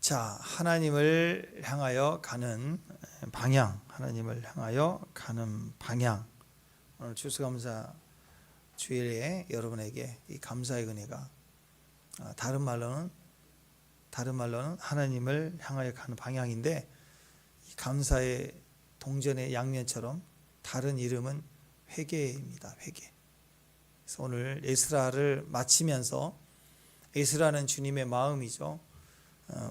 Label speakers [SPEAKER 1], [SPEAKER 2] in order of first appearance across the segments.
[SPEAKER 1] 자, 하나님을 향하여 가는 방향, 하나님을 향하여 가는 방향. 오늘 추수감사 주일에 여러분에게 이 감사의 은혜가 다른 말로는 하나님을 향하여 가는 방향인데, 이 감사의 동전의 양면처럼 다른 이름은 회개입니다. 회개. 그래서 오늘 에스라를 마치면서, 에스라는 주님의 마음이죠.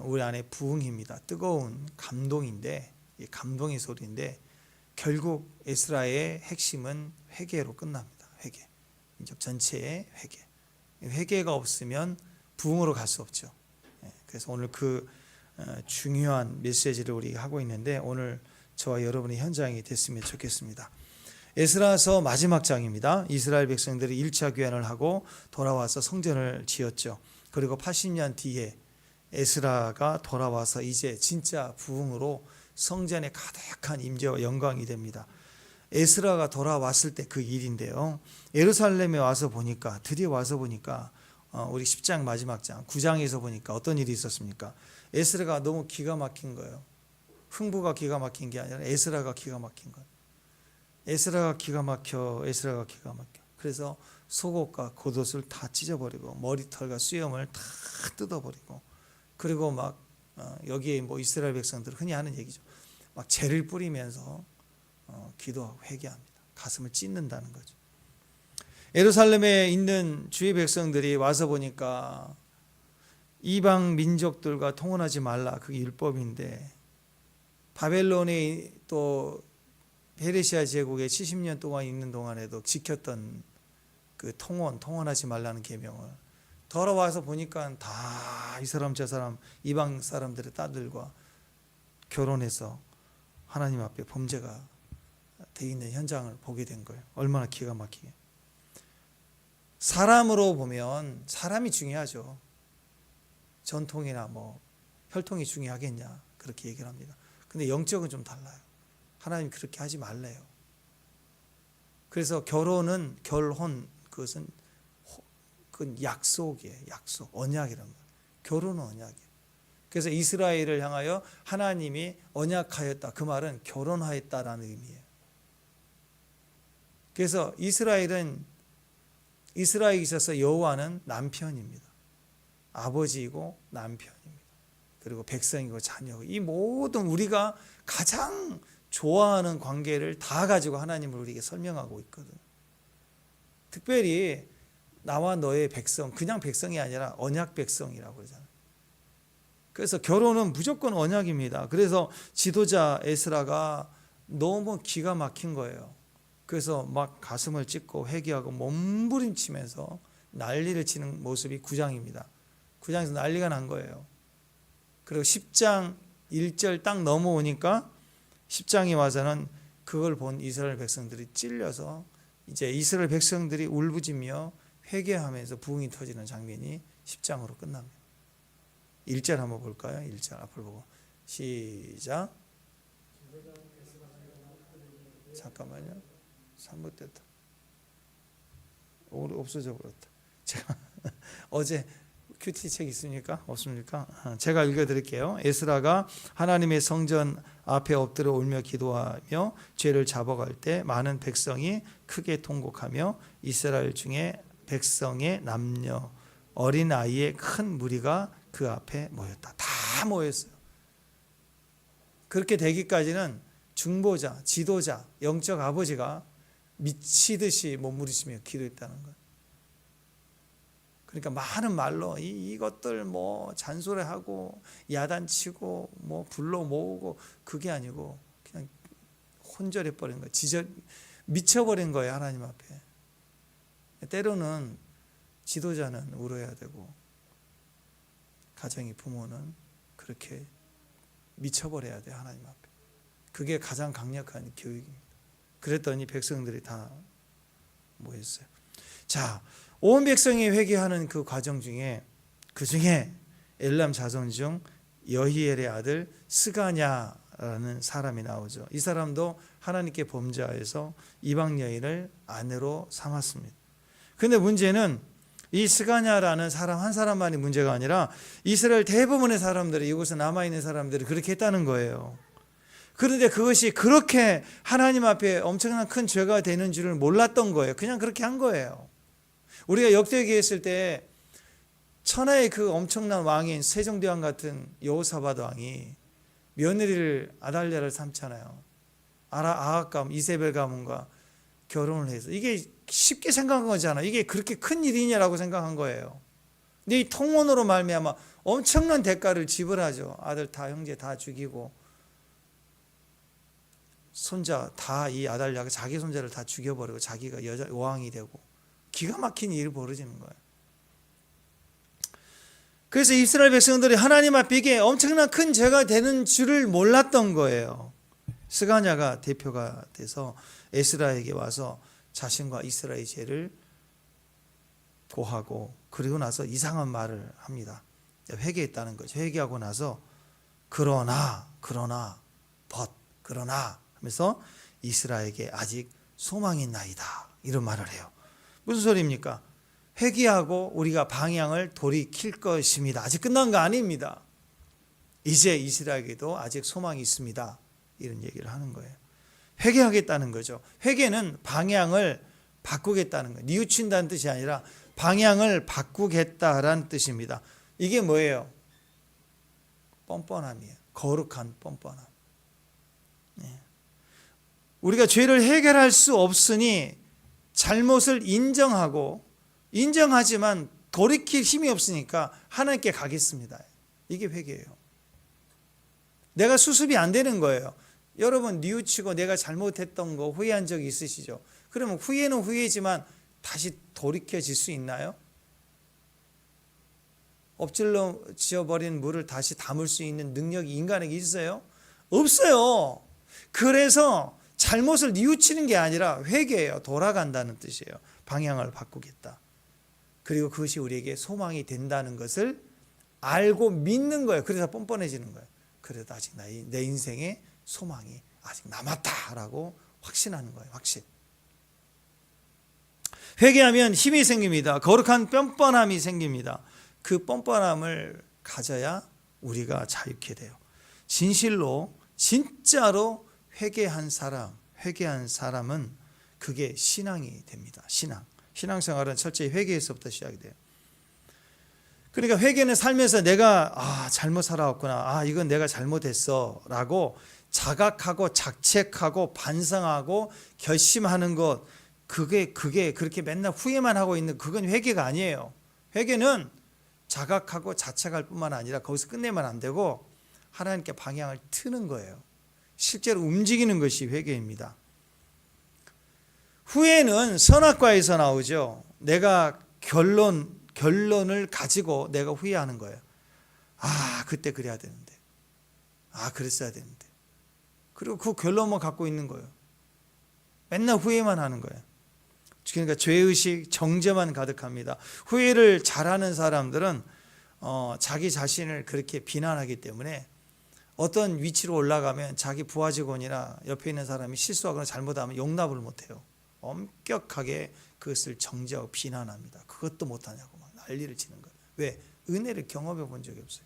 [SPEAKER 1] 우리 안에 부흥입니다. 뜨거운 감동인데, 감동의 소리인데, 결국 에스라의 핵심은 회개로 끝납니다. 회개. 민족 전체의 회개. 회개가 없으면 부흥으로 갈 수 없죠. 그래서 오늘 그 중요한 메시지를 우리가 하고 있는데, 오늘 저와 여러분의 현장이 됐으면 좋겠습니다. 에스라서 마지막 장입니다. 이스라엘 백성들이 1차 귀환을 하고 돌아와서 성전을 지었죠. 그리고 80년 뒤에 에스라가 돌아와서 이제 진짜 부흥으로 성전에 가득한 임재와 영광이 됩니다. 에스라가 돌아왔을 때 그 일인데요, 예루살렘에 와서 보니까, 드디어 와서 보니까 우리 10장 마지막 장 9장에서 보니까 어떤 일이 있었습니까? 에스라가 너무 기가 막힌 거예요. 흥부가 기가 막힌 게 아니라 에스라가 기가 막힌 거예요. 에스라가 기가 막혀. 그래서 속옷과 겉옷을 다 찢어버리고 머리털과 수염을 다 뜯어버리고, 그리고 막 여기에 뭐 이스라엘 백성들 흔히 하는 얘기죠. 막 죄를 뿌리면서 기도하고 회개합니다. 가슴을 찢는다는 거죠. 예루살렘에 있는 주의 백성들이 와서 보니까 이방 민족들과 통혼하지 말라, 그게 율법인데, 바벨론에 또 페르시아 제국에 70년 동안 있는 동안에도 지켰던 그 통혼하지 말라는 계명을 돌아와서 보니까 다 이 사람 저 사람 이방 사람들의 딸들과 결혼해서 하나님 앞에 범죄가 돼 있는 현장을 보게 된 거예요. 얼마나 기가 막히게. 사람으로 보면 사람이 중요하죠. 전통이나 뭐 혈통이 중요하겠냐, 그렇게 얘기를 합니다. 근데 영적은 좀 달라요. 하나님 그렇게 하지 말래요. 그래서 결혼, 그것은 약속이에요. 약속, 언약이란 거예요. 결혼은 언약이에요. 그래서 이스라엘을 향하여 하나님이 언약하였다, 그 말은 결혼하였다라는 의미예요. 그래서 이스라엘에 있어서 여호와는 남편입니다. 아버지이고 남편입니다. 그리고 백성이고 자녀고, 이 모든 우리가 가장 좋아하는 관계를 다 가지고 하나님을 우리에게 설명하고 있거든요. 특별히 나와 너의 백성, 그냥 백성이 아니라 언약 백성이라고 그러잖아요. 그래서 결혼은 무조건 언약입니다. 그래서 지도자 에스라가 너무 기가 막힌 거예요. 그래서 막 가슴을 찢고 회개하고 몸부림치면서 난리를 치는 모습이 9장입니다. 9장에서 난리가 난 거예요. 그리고 10장 1절 딱 넘어오니까 10장에 와서는 그걸 본 이스라엘 백성들이 찔려서 이제 이스라엘 백성들이 울부짖며 회개하면서 부흥이 터지는 장면이 10장으로 끝납니다. 1절 한번 볼까요? 1절 앞을 보고 시작. 잠깐만요. 3분됐다. 없어져 버렸다. 제가 어제 큐티 책 있습니까? 없습니까? 제가 읽어드릴게요. 에스라가 하나님의 성전 앞에 엎드려 울며 기도하며 죄를 잡아갈 때 많은 백성이 크게 통곡하며 이스라엘 중에 백성의 남녀 어린 아이의 큰 무리가 그 앞에 모였다. 다 모였어요. 그렇게 되기까지는 중보자, 지도자, 영적 아버지가 미치듯이 몸부림치며 기도했다는 거예요. 그러니까 많은 말로 이것들 뭐 잔소리하고 야단치고 뭐 불러 모으고, 그게 아니고 그냥 혼절해 버린 거예요. 미쳐버린 거예요, 하나님 앞에. 때로는 지도자는 울어야 되고, 가정의 부모는 그렇게 미쳐버려야 돼요, 하나님 앞에. 그게 가장 강력한 교육입니다. 그랬더니 백성들이 다 모였어요. 자, 온 백성이 회개하는 그 과정 중에, 그 중에 엘람 자손 중 여히엘의 아들 스가냐라는 사람이 나오죠. 이 사람도 하나님께 범죄하여서 이방 여인을 아내로 삼았습니다. 그런데 문제는 이 스가냐라는 사람 한 사람만이 문제가 아니라 이스라엘 대부분의 사람들이, 이곳에 남아있는 사람들이 그렇게 했다는 거예요. 그런데 그것이 그렇게 하나님 앞에 엄청난 큰 죄가 되는 줄을 몰랐던 거예요. 그냥 그렇게 한 거예요. 우리가 역대기에 있을 때 천하의 그 엄청난 왕인 세종대왕 같은 여호사밧 왕이 며느리를 아달랴를 삼잖아요. 아합 가문, 이세벨 가문과 결혼을 해서, 이게 쉽게 생각한 거잖아. 이게 그렇게 큰 일이냐라고 생각한 거예요. 근데 이 통혼으로 말미암아 엄청난 대가를 지불하죠. 아들 다, 형제 다 죽이고 손자 다, 이 아달랴가 자기 손자를 다 죽여버리고 자기가 왕이 되고 기가 막힌 일이 벌어지는 거예요. 그래서 이스라엘 백성들이 하나님 앞에 이게 엄청난 큰 죄가 되는 줄을 몰랐던 거예요. 스가냐가 대표가 돼서 에스라에게 와서 자신과 이스라엘의 죄를 고하고, 그리고 나서 이상한 말을 합니다. 회개했다는 거죠. 회개하고 나서 그러나 하면서 이스라엘에게 아직 소망이 있나이다, 이런 말을 해요. 무슨 소리입니까? 회개하고 우리가 방향을 돌이킬 것입니다. 아직 끝난 거 아닙니다. 이제 이스라엘에게도 아직 소망이 있습니다, 이런 얘기를 하는 거예요. 회개하겠다는 거죠. 회개는 방향을 바꾸겠다는 거예요. 뉘우친다는 뜻이 아니라 방향을 바꾸겠다라는 뜻입니다. 이게 뭐예요? 뻔뻔함이에요. 거룩한 뻔뻔함. 우리가 죄를 해결할 수 없으니 잘못을 인정하지만 돌이킬 힘이 없으니까 하나님께 가겠습니다. 이게 회개예요. 내가 수습이 안 되는 거예요. 여러분 뉘우치고 내가 잘못했던 거 후회한 적이 있으시죠? 그러면 후회는 후회지만 다시 돌이켜질 수 있나요? 엎질러 지어버린 물을 다시 담을 수 있는 능력이 인간에게 있어요? 없어요. 그래서 잘못을 뉘우치는 게 아니라 회개예요. 돌아간다는 뜻이에요. 방향을 바꾸겠다. 그리고 그것이 우리에게 소망이 된다는 것을 알고 믿는 거예요. 그래서 뻔뻔해지는 거예요. 그래도 아직 내 인생에 소망이 아직 남았다라고 확신하는 거예요. 확신. 회개하면 힘이 생깁니다. 거룩한 뻔뻔함이 생깁니다. 그 뻔뻔함을 가져야 우리가 자유케 돼요. 진실로 진짜로 회개한 사람은 그게 신앙이 됩니다. 신앙생활은 철저히 회개에서부터 시작이 돼요. 그러니까 회개는 삶에서 내가 잘못 살아왔구나, 이건 내가 잘못했어 라고 자각하고 자책하고 반성하고 결심하는 것, 그게 그렇게 맨날 후회만 하고 있는, 그건 회개가 아니에요. 회개는 자각하고 자책할 뿐만 아니라 거기서 끝내면 안 되고 하나님께 방향을 트는 거예요. 실제로 움직이는 것이 회개입니다. 후회는 선악과에서 나오죠. 내가 결론을 가지고 내가 후회하는 거예요. 그때 그래야 되는데, 그랬어야 되는데. 그리고 그 결론만 갖고 있는 거예요. 맨날 후회만 하는 거예요. 그러니까 죄의식, 정죄만 가득합니다. 후회를 잘하는 사람들은 자기 자신을 그렇게 비난하기 때문에 어떤 위치로 올라가면 자기 부하 직원이나 옆에 있는 사람이 실수하거나 잘못하면 용납을 못해요. 엄격하게 그것을 정죄하고 비난합니다. 그것도 못하냐고 막 난리를 치는 거예요. 왜? 은혜를 경험해 본 적이 없어요.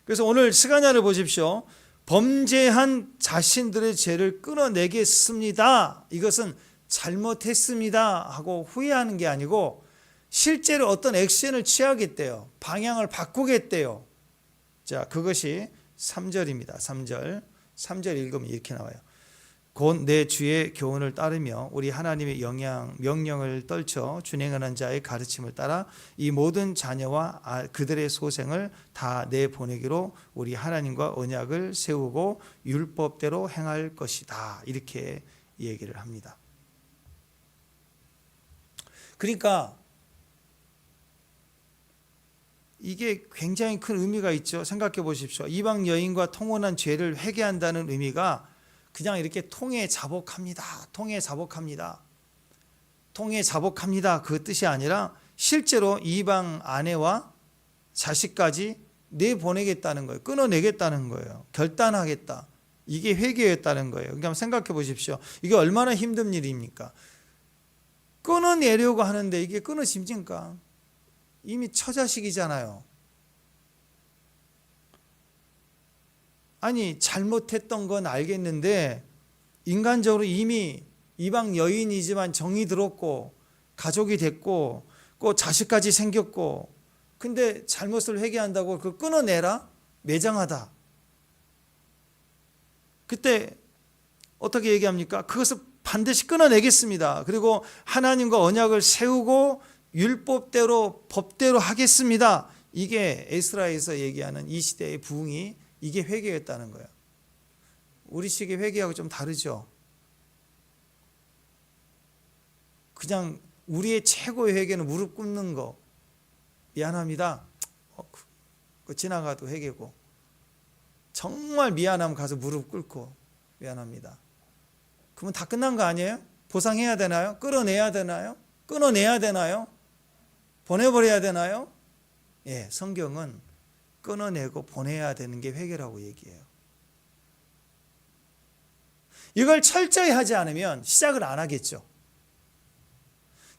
[SPEAKER 1] 그래서 오늘 스가냐를 보십시오. 범죄한 자신들의 죄를 끊어내겠습니다. 이것은 잘못했습니다 하고 후회하는 게 아니고 실제로 어떤 액션을 취하겠대요. 방향을 바꾸겠대요. 자, 그것이 3절입니다. 3절 읽으면 이렇게 나와요. 곧 내 주의 교훈을 따르며 우리 하나님의 명령을 떨쳐 준행하는 자의 가르침을 따라 이 모든 자녀와 그들의 소생을 다 내보내기로 우리 하나님과 언약을 세우고 율법대로 행할 것이다. 이렇게 얘기를 합니다. 그러니까 이게 굉장히 큰 의미가 있죠. 생각해 보십시오. 이방 여인과 통혼한 죄를 회개한다는 의미가 그냥 이렇게 통에 자복합니다. 그 뜻이 아니라 실제로 이방 아내와 자식까지 내보내겠다는 거예요. 끊어내겠다는 거예요. 결단하겠다. 이게 회개였다는 거예요. 그러니까 생각해 보십시오. 이게 얼마나 힘든 일입니까? 끊어내려고 하는데 이게 끊어집니까? 이미 처자식이잖아요. 아니, 잘못했던 건 알겠는데 인간적으로 이미 이방 여인이지만 정이 들었고 가족이 됐고 또 자식까지 생겼고, 근데 잘못을 회개한다고 그걸 끊어내라? 매장하다. 그때 어떻게 얘기합니까? 그것을 반드시 끊어내겠습니다. 그리고 하나님과 언약을 세우고 율법대로 법대로 하겠습니다. 이게 에스라에서 얘기하는 이 시대의 부흥이, 이게 회개였다는 거예요. 우리식의 회개하고 좀 다르죠. 그냥 우리의 최고의 회개는 무릎 꿇는 거. 미안합니다. 그 지나가도 회개고, 정말 미안하면 가서 무릎 꿇고 미안합니다. 그러면 다 끝난 거 아니에요? 보상해야 되나요? 끌어내야 되나요? 끊어내야 되나요? 보내버려야 되나요? 예, 성경은 끊어내고 보내야 되는 게 회개라고 얘기해요. 이걸 철저히 하지 않으면 시작을 안 하겠죠.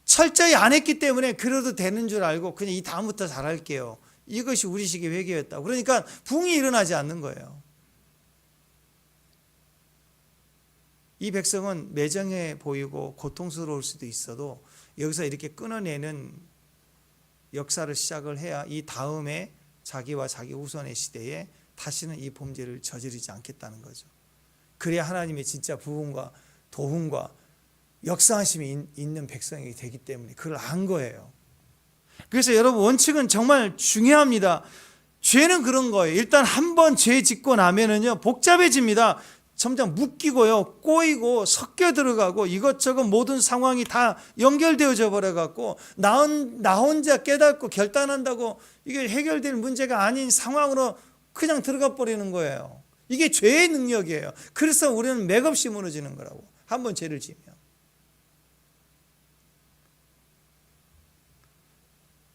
[SPEAKER 1] 철저히 안 했기 때문에 그래도 되는 줄 알고 그냥 이 다음부터 잘할게요. 이것이 우리식의 회개였다. 그러니까 부흥이 일어나지 않는 거예요. 이 백성은 매정해 보이고 고통스러울 수도 있어도 여기서 이렇게 끊어내는 역사를 시작을 해야 이 다음에 자기와 자기 후손의 시대에 다시는 이 범죄를 저지르지 않겠다는 거죠. 그래야 하나님의 진짜 부흥과 도움과 역사하심이 있는 백성이 되기 때문에 그걸 안 거예요. 그래서 여러분, 원칙은 정말 중요합니다. 죄는 그런 거예요. 일단 한 번 죄 짓고 나면은요, 복잡해집니다. 점점 묶이고요, 꼬이고 섞여 들어가고 이것저것 모든 상황이 다 연결되어져 버려갖고 나 혼자 깨닫고 결단한다고 이게 해결될 문제가 아닌 상황으로 그냥 들어가 버리는 거예요. 이게 죄의 능력이에요. 그래서 우리는 맥없이 무너지는 거라고, 한 번 죄를 지으면.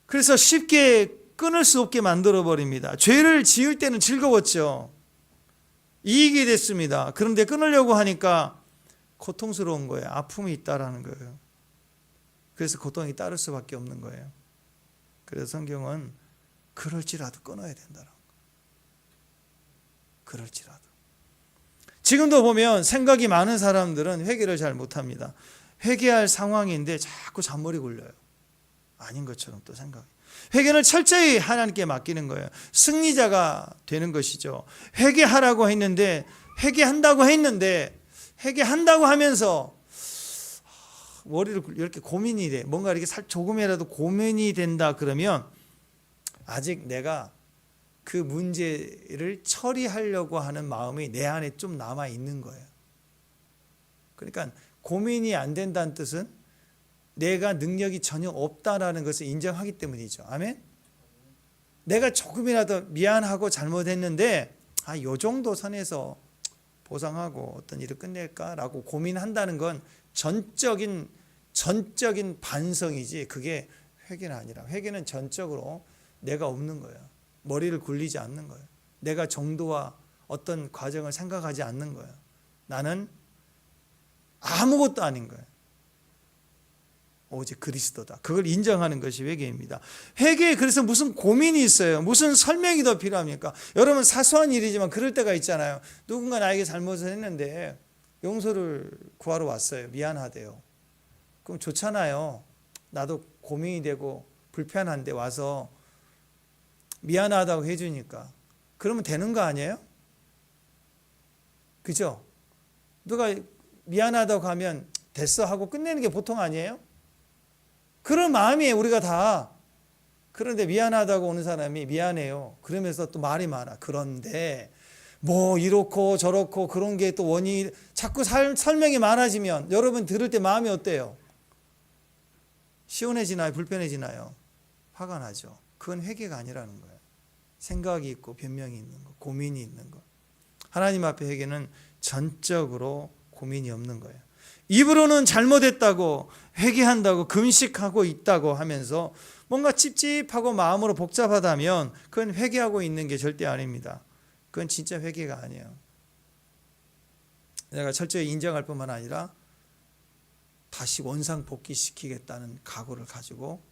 [SPEAKER 1] 그래서 쉽게 끊을 수 없게 만들어 버립니다. 죄를 지을 때는 즐거웠죠. 이익이 됐습니다. 그런데 끊으려고 하니까 고통스러운 거예요. 아픔이 있다라는 거예요. 그래서 고통이 따를 수밖에 없는 거예요. 그래서 성경은 그럴지라도 끊어야 된다는 거예요. 그럴지라도. 지금도 보면 생각이 많은 사람들은 회개를 잘 못합니다. 회개할 상황인데 자꾸 잔머리 굴려요. 아닌 것처럼 또 생각해요. 회개는 철저히 하나님께 맡기는 거예요. 승리자가 되는 것이죠. 회개하라고 했는데, 회개한다고 하면서 머리를 이렇게 고민이 돼. 뭔가 이렇게 조금이라도 고민이 된다 그러면 아직 내가 그 문제를 처리하려고 하는 마음이 내 안에 좀 남아 있는 거예요. 그러니까 고민이 안 된다는 뜻은 내가 능력이 전혀 없다라는 것을 인정하기 때문이죠. 아멘? 내가 조금이라도 미안하고 잘못했는데 요 정도 선에서 보상하고 어떤 일을 끝낼까라고 고민한다는 건 전적인 반성이지, 그게 회개는 아니라, 회개는 전적으로 내가 없는 거예요. 머리를 굴리지 않는 거예요. 내가 정도와 어떤 과정을 생각하지 않는 거예요. 나는 아무것도 아닌 거예요. 오직 그리스도다. 그걸 인정하는 것이 회개입니다. 회개에 그래서 무슨 고민이 있어요. 무슨 설명이 더 필요합니까? 여러분, 사소한 일이지만 그럴 때가 있잖아요. 누군가 나에게 잘못을 했는데 용서를 구하러 왔어요. 미안하대요. 그럼 좋잖아요. 나도 고민이 되고 불편한데 와서 미안하다고 해주니까. 그러면 되는 거 아니에요? 그죠? 누가 미안하다고 하면 됐어 하고 끝내는 게 보통 아니에요? 그런 마음이에요, 우리가 다. 그런데 미안하다고 오는 사람이 미안해요. 그러면서 또 말이 많아. 그런데 뭐 이렇고 저렇고 그런 게 또 원인이, 자꾸 설명이 많아지면 여러분 들을 때 마음이 어때요? 시원해지나요? 불편해지나요? 화가 나죠. 그건 회개가 아니라는 거예요. 생각이 있고 변명이 있는 거, 고민이 있는 거. 하나님 앞에 회개는 전적으로 고민이 없는 거예요. 입으로는 잘못했다고 회개한다고 금식하고 있다고 하면서 뭔가 찝찝하고 마음으로 복잡하다면 그건 회개하고 있는 게 절대 아닙니다. 그건 진짜 회개가 아니에요. 내가 철저히 인정할 뿐만 아니라 다시 원상복귀시키겠다는 각오를 가지고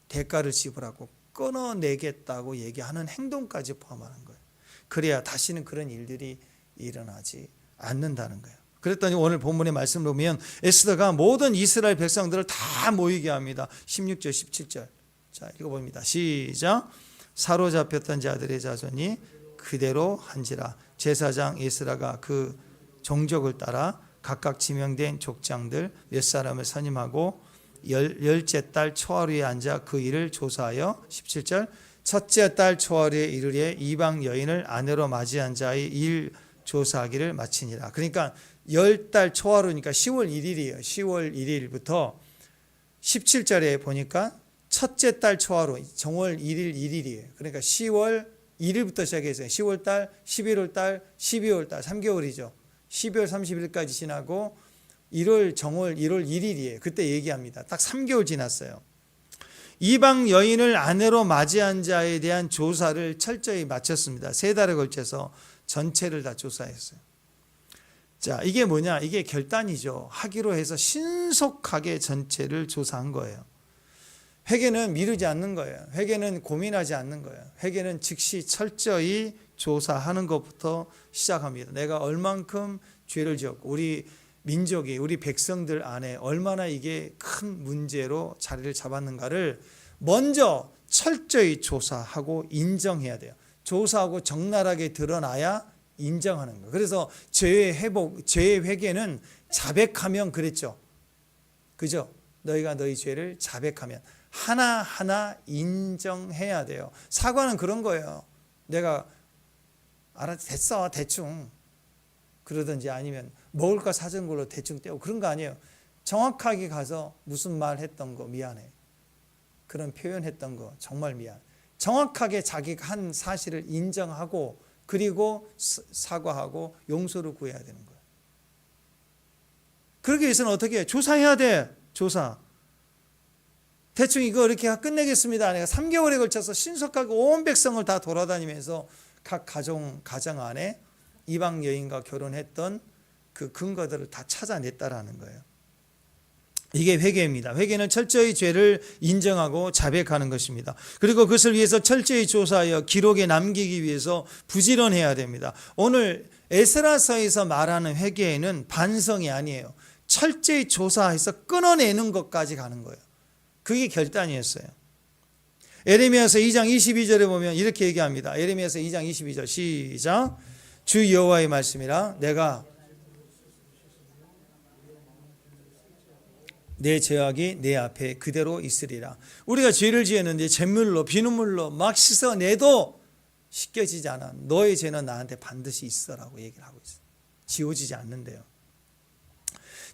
[SPEAKER 1] 대가를 지불하고 끊어내겠다고 얘기하는 행동까지 포함하는 거예요. 그래야 다시는 그런 일들이 일어나지 않는다는 거예요. 그랬더니 오늘 본문의 말씀을 보면 에스더가 모든 이스라엘 백성들을 다 모이게 합니다. 16절 17절 자 읽어봅니다. 시작. 사로잡혔던 자들의 자손이 그대로 한지라. 제사장 에스라가 그 종족을 따라 각각 지명된 족장들 몇 사람을 선임하고 열째 달 초하루에 앉아 그 일을 조사하여 17절 첫째 달 초하루에 이르리에 이방 여인을 아내로 맞이한 자의 일 조사하기를 마치니라. 그러니까 10달 초하루니까 10월 1일이에요. 10월 1일부터 17절에 보니까 첫째 달 초하루 정월 1일 1일이에요. 그러니까 10월 1일부터 시작해서 10월 달, 11월 달, 12월 달 3개월이죠. 12월 30일까지 지나고 1월 정월 1월 1일이에요. 그때 얘기합니다. 딱 3개월 지났어요. 이방 여인을 아내로 맞이한 자에 대한 조사를 철저히 마쳤습니다. 3달에 걸쳐서 전체를 다 조사했어요. 자, 이게 뭐냐? 이게 결단이죠. 하기로 해서 신속하게 전체를 조사한 거예요. 회개는 미루지 않는 거예요. 회개는 고민하지 않는 거예요. 회개는 즉시 철저히 조사하는 것부터 시작합니다. 내가 얼만큼 죄를 지었고 우리 민족이 우리 백성들 안에 얼마나 이게 큰 문제로 자리를 잡았는가를 먼저 철저히 조사하고 인정해야 돼요. 조사하고 적나라하게 드러나야 인정하는 거예요. 그래서 죄의 회복, 죄의 회개는 자백하면 그랬죠. 그죠? 너희가 너희 죄를 자백하면 하나하나 인정해야 돼요. 사과는 그런 거예요. 내가 됐어 대충 그러든지 아니면 먹을 거 사준 걸로 대충 떼고 그런 거 아니에요. 정확하게 가서 무슨 말 했던 거 미안해. 그런 표현했던 거 정말 미안. 정확하게 자기가 한 사실을 인정하고 그리고 사과하고 용서를 구해야 되는 거예요. 그러기 위해서는 어떻게 해요? 조사해야 돼. 조사. 대충 이거 이렇게 끝내겠습니다. 내가 3개월에 걸쳐서 신속하게 온 백성을 다 돌아다니면서 각 가정 안에 이방 여인과 결혼했던 그 근거들을 다 찾아냈다라는 거예요. 이게 회개입니다. 회개는 철저히 죄를 인정하고 자백하는 것입니다. 그리고 그것을 위해서 철저히 조사하여 기록에 남기기 위해서 부지런해야 됩니다. 오늘 에스라서에서 말하는 회개에는 반성이 아니에요. 철저히 조사해서 끊어내는 것까지 가는 거예요. 그게 결단이었어요. 에레미야서 2장 22절에 보면 이렇게 얘기합니다. 에레미야서 2장 22절 시작. 주 여호와의 말씀이라 내가 내 죄악이 내 앞에 그대로 있으리라. 우리가 죄를 지었는데 잿물로 비눗물로 막 씻어내도 씻겨지지 않아. 너의 죄는 나한테 반드시 있어라고 얘기를 하고 있어요. 지워지지 않는데요.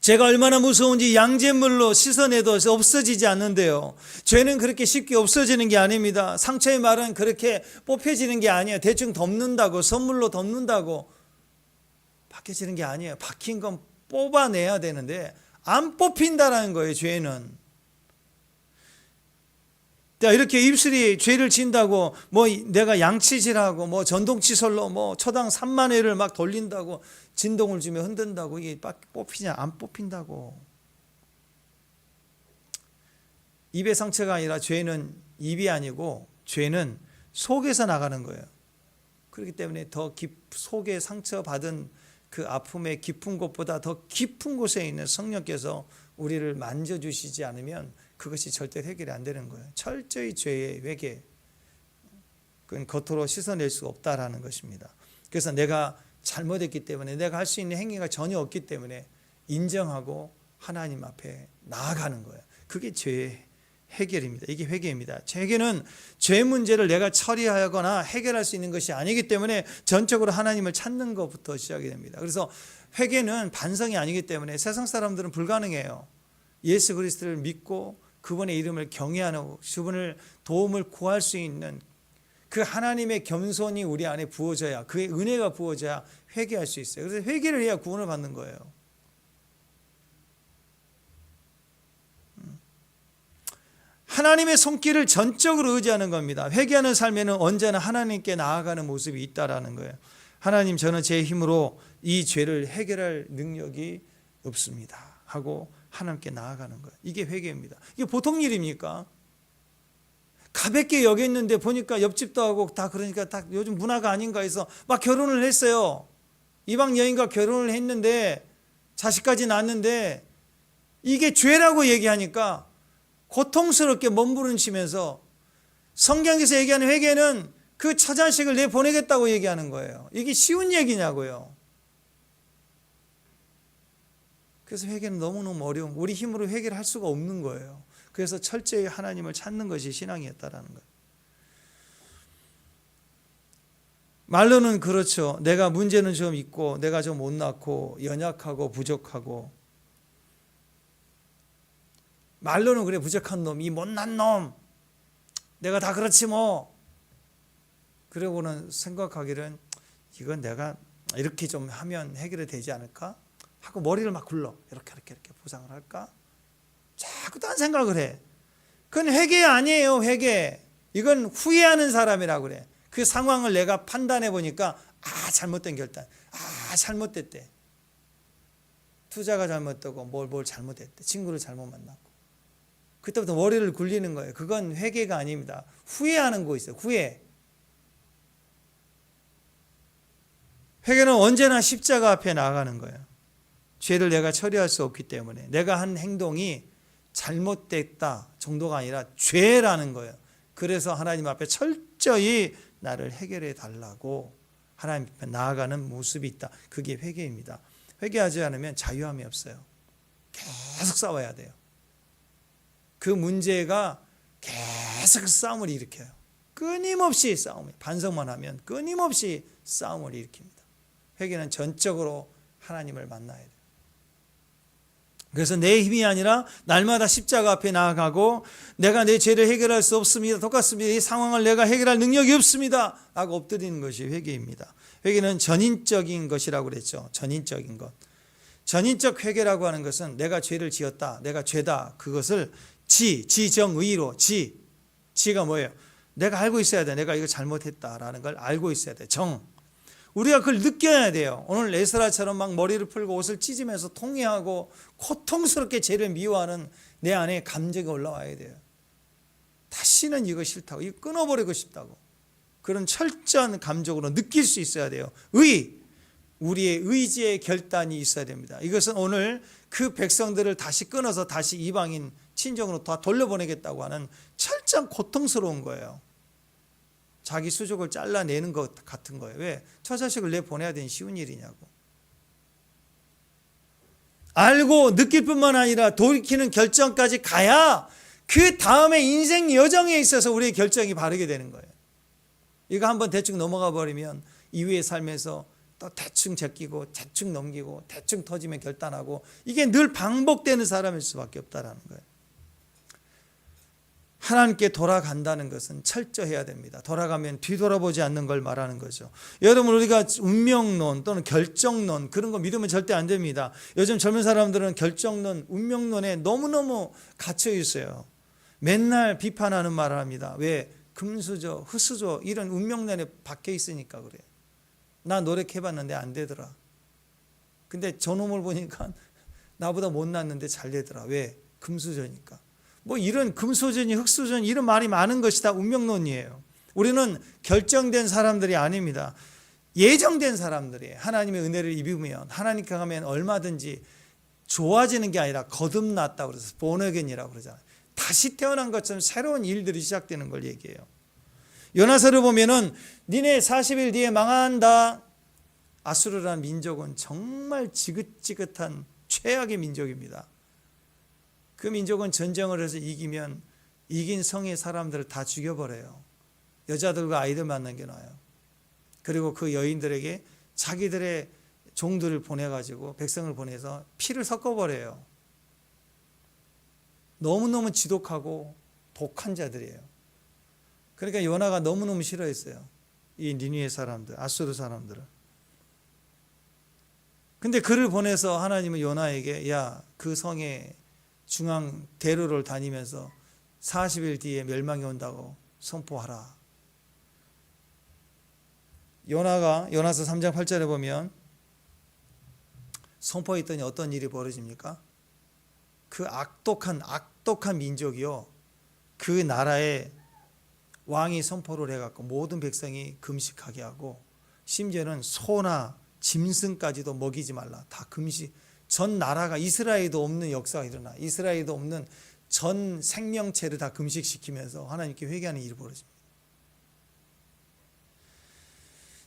[SPEAKER 1] 죄가 얼마나 무서운지 양잿물로 씻어내도 없어지지 않는데요. 죄는 그렇게 쉽게 없어지는 게 아닙니다. 상처의 말은 그렇게 뽑혀지는 게 아니에요. 대충 덮는다고 선물로 덮는다고 바뀌어지는 게 아니에요. 박힌 건 뽑아내야 되는데 안 뽑힌다라는 거예요. 죄는. 이렇게 입술이 죄를 진다고 뭐 내가 양치질하고 뭐 전동치솔로 뭐 초당 3만 회를 막 돌린다고 진동을 주며 흔든다고 이게 뽑히냐? 안 뽑힌다고. 입의 상처가 아니라 죄는 입이 아니고 죄는 속에서 나가는 거예요. 그렇기 때문에 더 속에 상처받은 그 아픔의 깊은 곳보다 더 깊은 곳에 있는 성령께서 우리를 만져주시지 않으면 그것이 절대 해결이 안 되는 거예요. 철저히 죄의 회개, 그건 겉으로 씻어낼 수 없다라는 것입니다. 그래서 내가 잘못했기 때문에 내가 할 수 있는 행위가 전혀 없기 때문에 인정하고 하나님 앞에 나아가는 거예요. 그게 죄의 해결입니다. 이게 회개입니다. 회개는 죄 문제를 내가 처리하거나 해결할 수 있는 것이 아니기 때문에 전적으로 하나님을 찾는 것부터 시작이 됩니다. 그래서 회개는 반성이 아니기 때문에 세상 사람들은 불가능해요. 예수 그리스도를 믿고 그분의 이름을 경외하고 그분을 도움을 구할 수 있는 그 하나님의 겸손이 우리 안에 부어져야, 그의 은혜가 부어져야 회개할 수 있어요. 그래서 회개를 해야 구원을 받는 거예요. 하나님의 손길을 전적으로 의지하는 겁니다. 회개하는 삶에는 언제나 하나님께 나아가는 모습이 있다라는 거예요. 하나님, 저는 제 힘으로 이 죄를 해결할 능력이 없습니다 하고 하나님께 나아가는 거예요. 이게 회개입니다. 이게 보통 일입니까? 가볍게 여겼는데 보니까 옆집도 하고 다 그러니까 다 요즘 문화가 아닌가 해서 막 결혼을 했어요. 이방 여인과 결혼을 했는데 자식까지 낳았는데 이게 죄라고 얘기하니까 고통스럽게 몸부림치면서 성경에서 얘기하는 회개는 그 처자식을 내보내겠다고 얘기하는 거예요. 이게 쉬운 얘기냐고요. 그래서 회개는 너무너무 어려운, 우리 힘으로 회개를 할 수가 없는 거예요. 그래서 철저히 하나님을 찾는 것이 신앙이었다라는 거예요. 말로는 그렇죠. 내가 문제는 좀 있고 내가 좀 못났고 연약하고 부족하고, 말로는 그래, 부족한 놈, 이 못난 놈, 내가 다 그렇지 뭐. 그러고는 생각하기는 이건 내가 이렇게 좀 하면 해결이 되지 않을까 하고 머리를 막 굴러. 이렇게 보상을 할까? 자꾸 딴 생각을 해. 그건 회개 아니에요. 회개. 이건 후회하는 사람이라고 그래. 그 상황을 내가 판단해 보니까 잘못된 결단, 잘못됐대, 투자가 잘못되고 뭘 잘못했대, 친구를 잘못 만났고, 그때부터 머리를 굴리는 거예요. 그건 회개가 아닙니다. 후회하는 거 있어요. 후회. 회개는 언제나 십자가 앞에 나아가는 거예요. 죄를 내가 처리할 수 없기 때문에, 내가 한 행동이 잘못됐다 정도가 아니라 죄라는 거예요. 그래서 하나님 앞에 철저히 나를 해결해 달라고 하나님 앞에 나아가는 모습이 있다. 그게 회개입니다. 회개하지 않으면 자유함이 없어요. 계속 싸워야 돼요. 그 문제가 계속 싸움을 일으켜요. 끊임없이 싸움을, 반성만 하면 끊임없이 싸움을 일으킵니다. 회개는 전적으로 하나님을 만나야 돼요. 그래서 내 힘이 아니라 날마다 십자가 앞에 나아가고, 내가 내 죄를 해결할 수 없습니다, 똑같습니다, 이 상황을 내가 해결할 능력이 없습니다 라고 엎드리는 것이 회개입니다. 회개는 전인적인 것이라고 그랬죠. 전인적인 것. 전인적 회개라고 하는 것은 내가 죄를 지었다, 내가 죄다, 그것을 지정의로, 지가 뭐예요? 내가 알고 있어야 돼. 내가 이거 잘못했다라는 걸 알고 있어야 돼. 우리가 그걸 느껴야 돼요. 오늘 에스라처럼 막 머리를 풀고 옷을 찢으면서 통회하고 고통스럽게 죄를 미워하는 내 안에 감정이 올라와야 돼요. 다시는 이거 싫다고, 이거 끊어버리고 싶다고, 그런 철저한 감정으로 느낄 수 있어야 돼요. 우리의 의지의 결단이 있어야 됩니다. 이것은 오늘 그 백성들을 다시 끊어서 다시 이방인 친정으로 다 돌려보내겠다고 하는 철저한 고통스러운 거예요. 자기 수족을 잘라내는 것 같은 거예요. 왜? 처자식을 내보내야 되는 쉬운 일이냐고. 알고 느낄 뿐만 아니라 돌이키는 결정까지 가야 그 다음에 인생 여정에 있어서 우리의 결정이 바르게 되는 거예요. 이거 한번 대충 넘어가 버리면 이후의 삶에서 또 대충 제끼고 대충 넘기고 대충 터지면 결단하고, 이게 늘 반복되는 사람일 수밖에 없다라는 거예요. 하나님께 돌아간다는 것은 철저해야 됩니다. 돌아가면 뒤돌아보지 않는 걸 말하는 거죠. 여러분, 우리가 운명론 또는 결정론 그런 거 믿으면 절대 안 됩니다. 요즘 젊은 사람들은 결정론, 운명론에 너무너무 갇혀 있어요. 맨날 비판하는 말을 합니다. 왜? 금수저, 흑수저 이런 운명론에 박혀 있으니까 그래요. 나 노력해봤는데 안 되더라. 근데 저놈을 보니까 나보다 못났는데 잘 되더라. 왜? 금수저니까. 뭐 이런 금수저니 흑수저니 이런 말이 많은 것이 다 운명론이에요. 우리는 결정된 사람들이 아닙니다. 예정된 사람들이에요. 하나님의 은혜를 입으면, 하나님께 가면 얼마든지 좋아지는 게 아니라 거듭났다고 그래서 본어겐이라고 그러잖아요. 다시 태어난 것처럼 새로운 일들이 시작되는 걸 얘기해요. 요나서를 보면은 니네 40일 뒤에 망한다. 아수르라는 민족은 정말 지긋지긋한 최악의 민족입니다. 그 민족은 전쟁을 해서 이기면 이긴 성의 사람들을 다 죽여버려요. 여자들과 아이들만 남겨놔요. 그리고 그 여인들에게 자기들의 종들을 보내가지고, 백성을 보내서 피를 섞어버려요. 너무너무 지독하고 독한 자들이에요. 그러니까 요나가 너무너무 싫어했어요. 이 니느웨 사람들, 아수르 사람들을. 근데 그를 보내서 하나님은 요나에게, 야, 그 성의 중앙 대로를 다니면서 40일 뒤에 멸망이 온다고 선포하라. 요나가 요나서 3장 8절에 보면 선포했더니 어떤 일이 벌어집니까? 그 악독한 민족이요, 그 나라에 왕이 선포를 해갖고 모든 백성이 금식하게 하고, 심지어는 소나 짐승까지도 먹이지 말라, 다 금식. 전 나라가, 이스라엘에도 없는 역사가 일어나, 이스라엘에도 없는 전 생명체를 다 금식시키면서 하나님께 회개하는 일이 벌어집니다.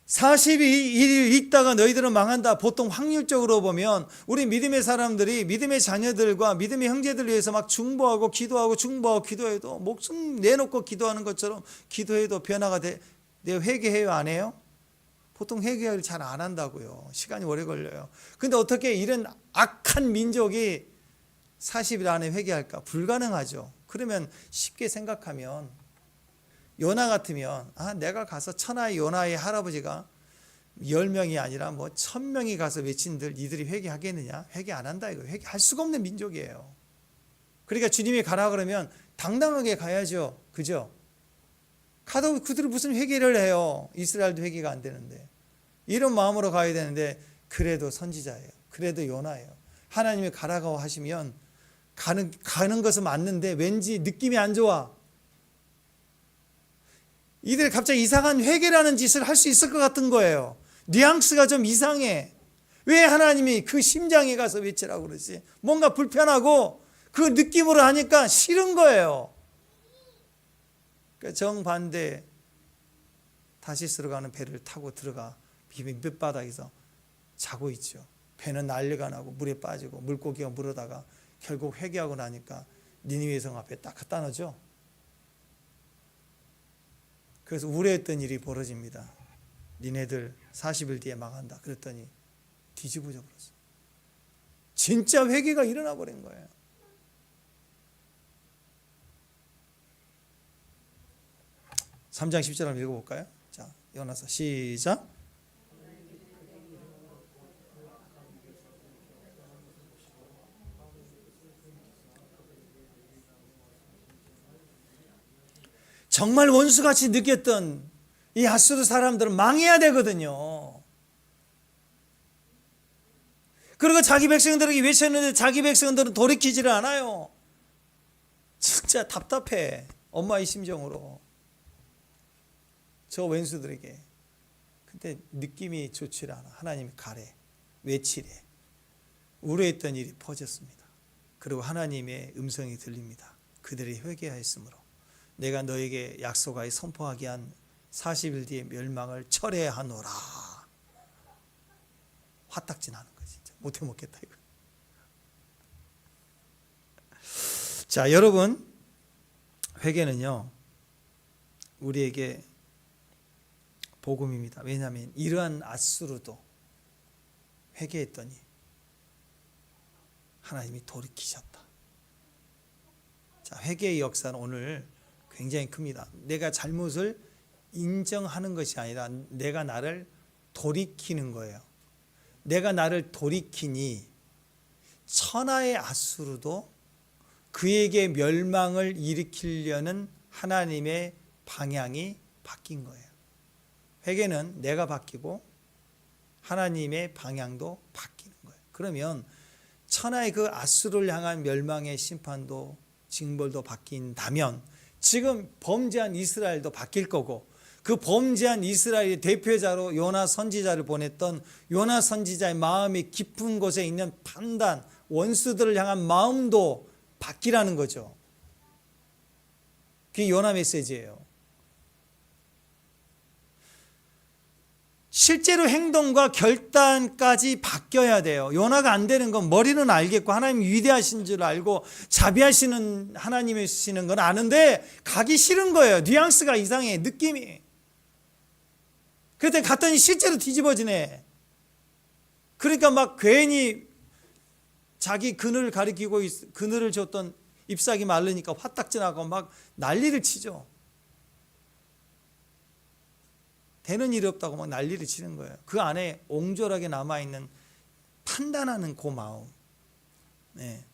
[SPEAKER 1] 42일 있다가 너희들은 망한다. 보통 확률적으로 보면 우리 믿음의 사람들이 믿음의 자녀들과 믿음의 형제들을 위해서 막 중보하고 기도하고 기도해도 목숨 내놓고 기도하는 것처럼 기도해도 변화가 돼. 내가 회개해요, 안 해요? 보통 회개를 잘 안 한다고요. 시간이 오래 걸려요. 근데 어떻게 이런 악한 민족이 40일 안에 회개할까? 불가능하죠. 그러면 쉽게 생각하면, 요나 같으면 내가 가서 천하의 요나의 할아버지가 10명이 아니라 1000명이 가서 외친들 이들이 회개하겠느냐? 회개 안 한다 이거. 회개할 수가 없는 민족이에요. 그러니까 주님이 가라 그러면 당당하게 가야죠. 그죠? 가도 그들은 무슨 회개를 해요. 이스라엘도 회개가 안 되는데. 이런 마음으로 가야 되는데, 그래도 선지자예요. 그래도 요나예요. 하나님이 가라고 하시면 가는 것은 맞는데 왠지 느낌이 안 좋아. 이들이 갑자기 이상한 회개라는 짓을 할 수 있을 것 같은 거예요. 뉘앙스가 좀 이상해. 왜 하나님이 그 심장에 가서 외치라고 그러지? 뭔가 불편하고 그 느낌으로 하니까 싫은 거예요. 그러니까 정반대, 다시스로 가는 배를 타고 들어가 밑바닥에서 자고 있죠. 배는 난리가 나고 물에 빠지고 물고기가 물어다가 결국 회개하고 나니까 니느웨 성 앞에 딱 갖다 놓죠. 그래서 우려했던 일이 벌어집니다. 니네들 40일 뒤에 망한다. 그랬더니 뒤집어져 버렸어. 진짜 회개가 일어나 버린 거예요. (3장 10절) 한번 읽어볼까요? 자, 요나서 시작. 정말 원수같이 느꼈던 이 아수르 사람들은 망해야 되거든요. 그리고 자기 백성들에게 외쳤는데 자기 백성들은 돌이키지를 않아요. 진짜 답답해. 엄마의 심정으로. 저 원수들에게. 근데 느낌이 좋지 않아. 하나님이 가래, 외치래. 우려했던 일이 퍼졌습니다. 그리고 하나님의 음성이 들립니다. 그들이 회개하였으므로 내가 너에게 약속하여 선포하게 한 40일 뒤에 멸망을 철회하노라. 화딱지 나는 거지. 진짜 못해 먹겠다 이거. 자, 여러분, 회개는요 우리에게 복음입니다. 왜냐하면 이러한 아수르도 회개했더니 하나님이 돌이키셨다. 자, 회개의 역사는 오늘 굉장히 큽니다. 내가 잘못을 인정하는 것이 아니라 내가 나를 돌이키는 거예요. 내가 나를 돌이키니 천하의 아수르도 그에게 멸망을 일으키려는 하나님의 방향이 바뀐 거예요. 회개는 내가 바뀌고 하나님의 방향도 바뀌는 거예요. 그러면 천하의 그 아수르를 향한 멸망의 심판도 징벌도 바뀐다면 지금 범죄한 이스라엘도 바뀔 거고, 그 범죄한 이스라엘의 대표자로 요나 선지자를 보냈던 요나 선지자의 마음이 깊은 곳에 있는 판단, 원수들을 향한 마음도 바뀌라는 거죠. 그게 요나 메시지예요. 실제로 행동과 결단까지 바뀌어야 돼요. 요나가 안 되는 건 머리는 알겠고 하나님 위대하신 줄 알고 자비하시는 하나님이시는 건 아는데 가기 싫은 거예요. 뉘앙스가 이상해, 느낌이. 그때 갔더니 실제로 뒤집어지네. 그러니까 막 괜히 자기 그늘을 가리키고 그늘을 줬던 잎사귀 마르니까 화딱지나고 막 난리를 치죠. 되는 일이 없다고 막 난리를 치는 거예요. 그 안에 옹졸하게 남아있는 판단하는 그 마음. 네.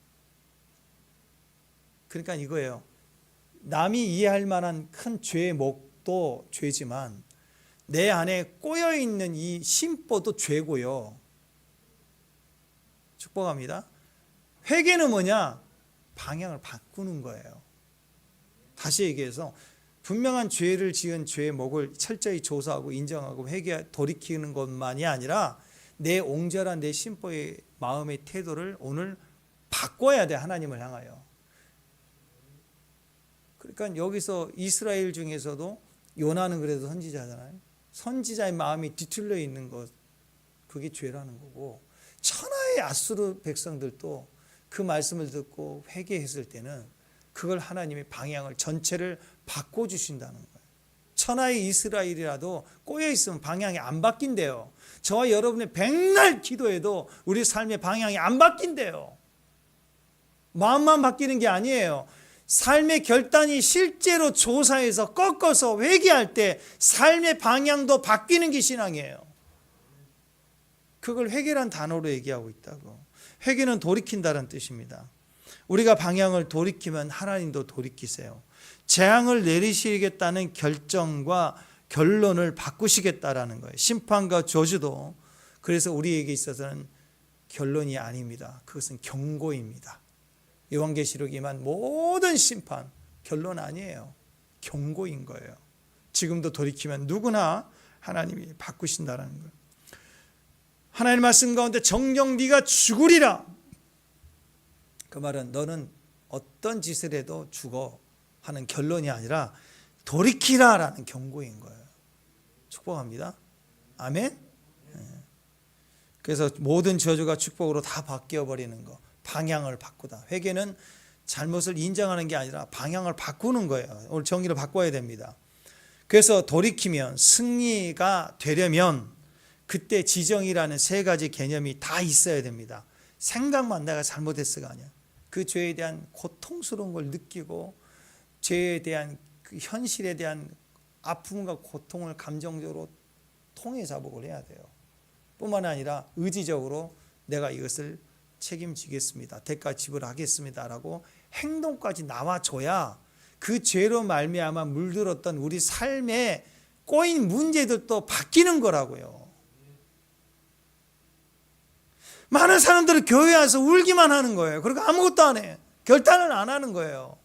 [SPEAKER 1] 그러니까 이거예요. 남이 이해할 만한 큰 죄의 목도 죄지만 내 안에 꼬여있는 이 심보도 죄고요. 축복합니다. 회개는 뭐냐? 방향을 바꾸는 거예요. 다시 얘기해서 분명한 죄를 지은 죄의 목을 철저히 조사하고 인정하고 회개 돌이키는 것만이 아니라 내 옹졸한 내 심보의 마음의 태도를 오늘 바꿔야 돼. 하나님을 향하여. 그러니까 여기서 이스라엘 중에서도 요나는 그래도 선지자잖아요. 선지자의 마음이 뒤틀려 있는 것, 그게 죄라는 거고, 천하의 아수르 백성들도 그 말씀을 듣고 회개했을 때는 그걸 하나님의 방향을 전체를 바꿔주신다는 거예요. 천하의 이스라엘이라도 꼬여있으면 방향이 안 바뀐대요. 저와 여러분의 백날 기도해도 우리 삶의 방향이 안 바뀐대요. 마음만 바뀌는 게 아니에요. 삶의 결단이 실제로 조사해서 꺾어서 회개할 때 삶의 방향도 바뀌는 게 신앙이에요. 그걸 회개란 단어로 얘기하고 있다고. 회개는 돌이킨다는 뜻입니다. 우리가 방향을 돌이키면 하나님도 돌이키세요. 재앙을 내리시겠다는 결정과 결론을 바꾸시겠다라는 거예요. 심판과 저주도 그래서 우리에게 있어서는 결론이 아닙니다. 그것은 경고입니다. 요한계시록에 임한 모든 심판 결론 아니에요. 경고인 거예요. 지금도 돌이키면 누구나 하나님이 바꾸신다는 거예요. 하나님의 말씀 가운데 정녕 네가 죽으리라. 그 말은 너는 어떤 짓을 해도 죽어 하는 결론이 아니라 돌이키라라는 경고인 거예요. 축복합니다. 아멘. 그래서 모든 저주가 축복으로 다 바뀌어 버리는 거. 방향을 바꾸다. 회개는 잘못을 인정하는 게 아니라 방향을 바꾸는 거예요. 오늘 정의를 바꿔야 됩니다. 그래서 돌이키면 승리가 되려면 그때 지정이라는 세 가지 개념이 다 있어야 됩니다. 생각만 내가 잘못했어가 아니야. 그 죄에 대한 고통스러운 걸 느끼고 죄에 대한 그 현실에 대한 아픔과 고통을 감정적으로 통해 자복을 해야 돼요. 뿐만 아니라 의지적으로 내가 이것을 책임지겠습니다. 대가 지불하겠습니다라고 행동까지 나와줘야 그 죄로 말미암아 물들었던 우리 삶에 꼬인 문제들도 바뀌는 거라고요. 많은 사람들은 교회 와서 울기만 하는 거예요. 그리고 아무것도 안 해. 결단을 안 하는 거예요.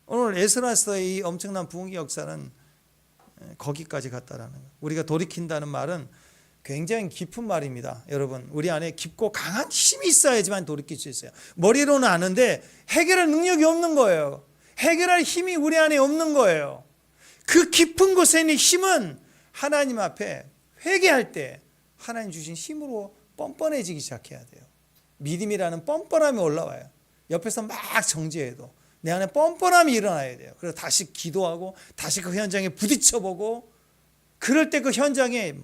[SPEAKER 1] 오늘 에스라서의 이 엄청난 부흥의 역사는 거기까지 갔다라는 거예요. 우리가 돌이킨다는 말은 굉장히 깊은 말입니다. 여러분, 우리 안에 깊고 강한 힘이 있어야지만 돌이킬 수 있어요. 머리로는 아는데 해결할 능력이 없는 거예요. 해결할 힘이 우리 안에 없는 거예요. 그 깊은 곳에 있는 힘은 하나님 앞에 회개할 때 하나님 주신 힘으로 뻔뻔해지기 시작해야 돼요. 믿음이라는 뻔뻔함이 올라와요. 옆에서 막 정죄해도 내 안에 뻔뻔함이 일어나야 돼요. 그래서 다시 기도하고 다시 그 현장에 부딪혀보고 그럴 때 그 현장에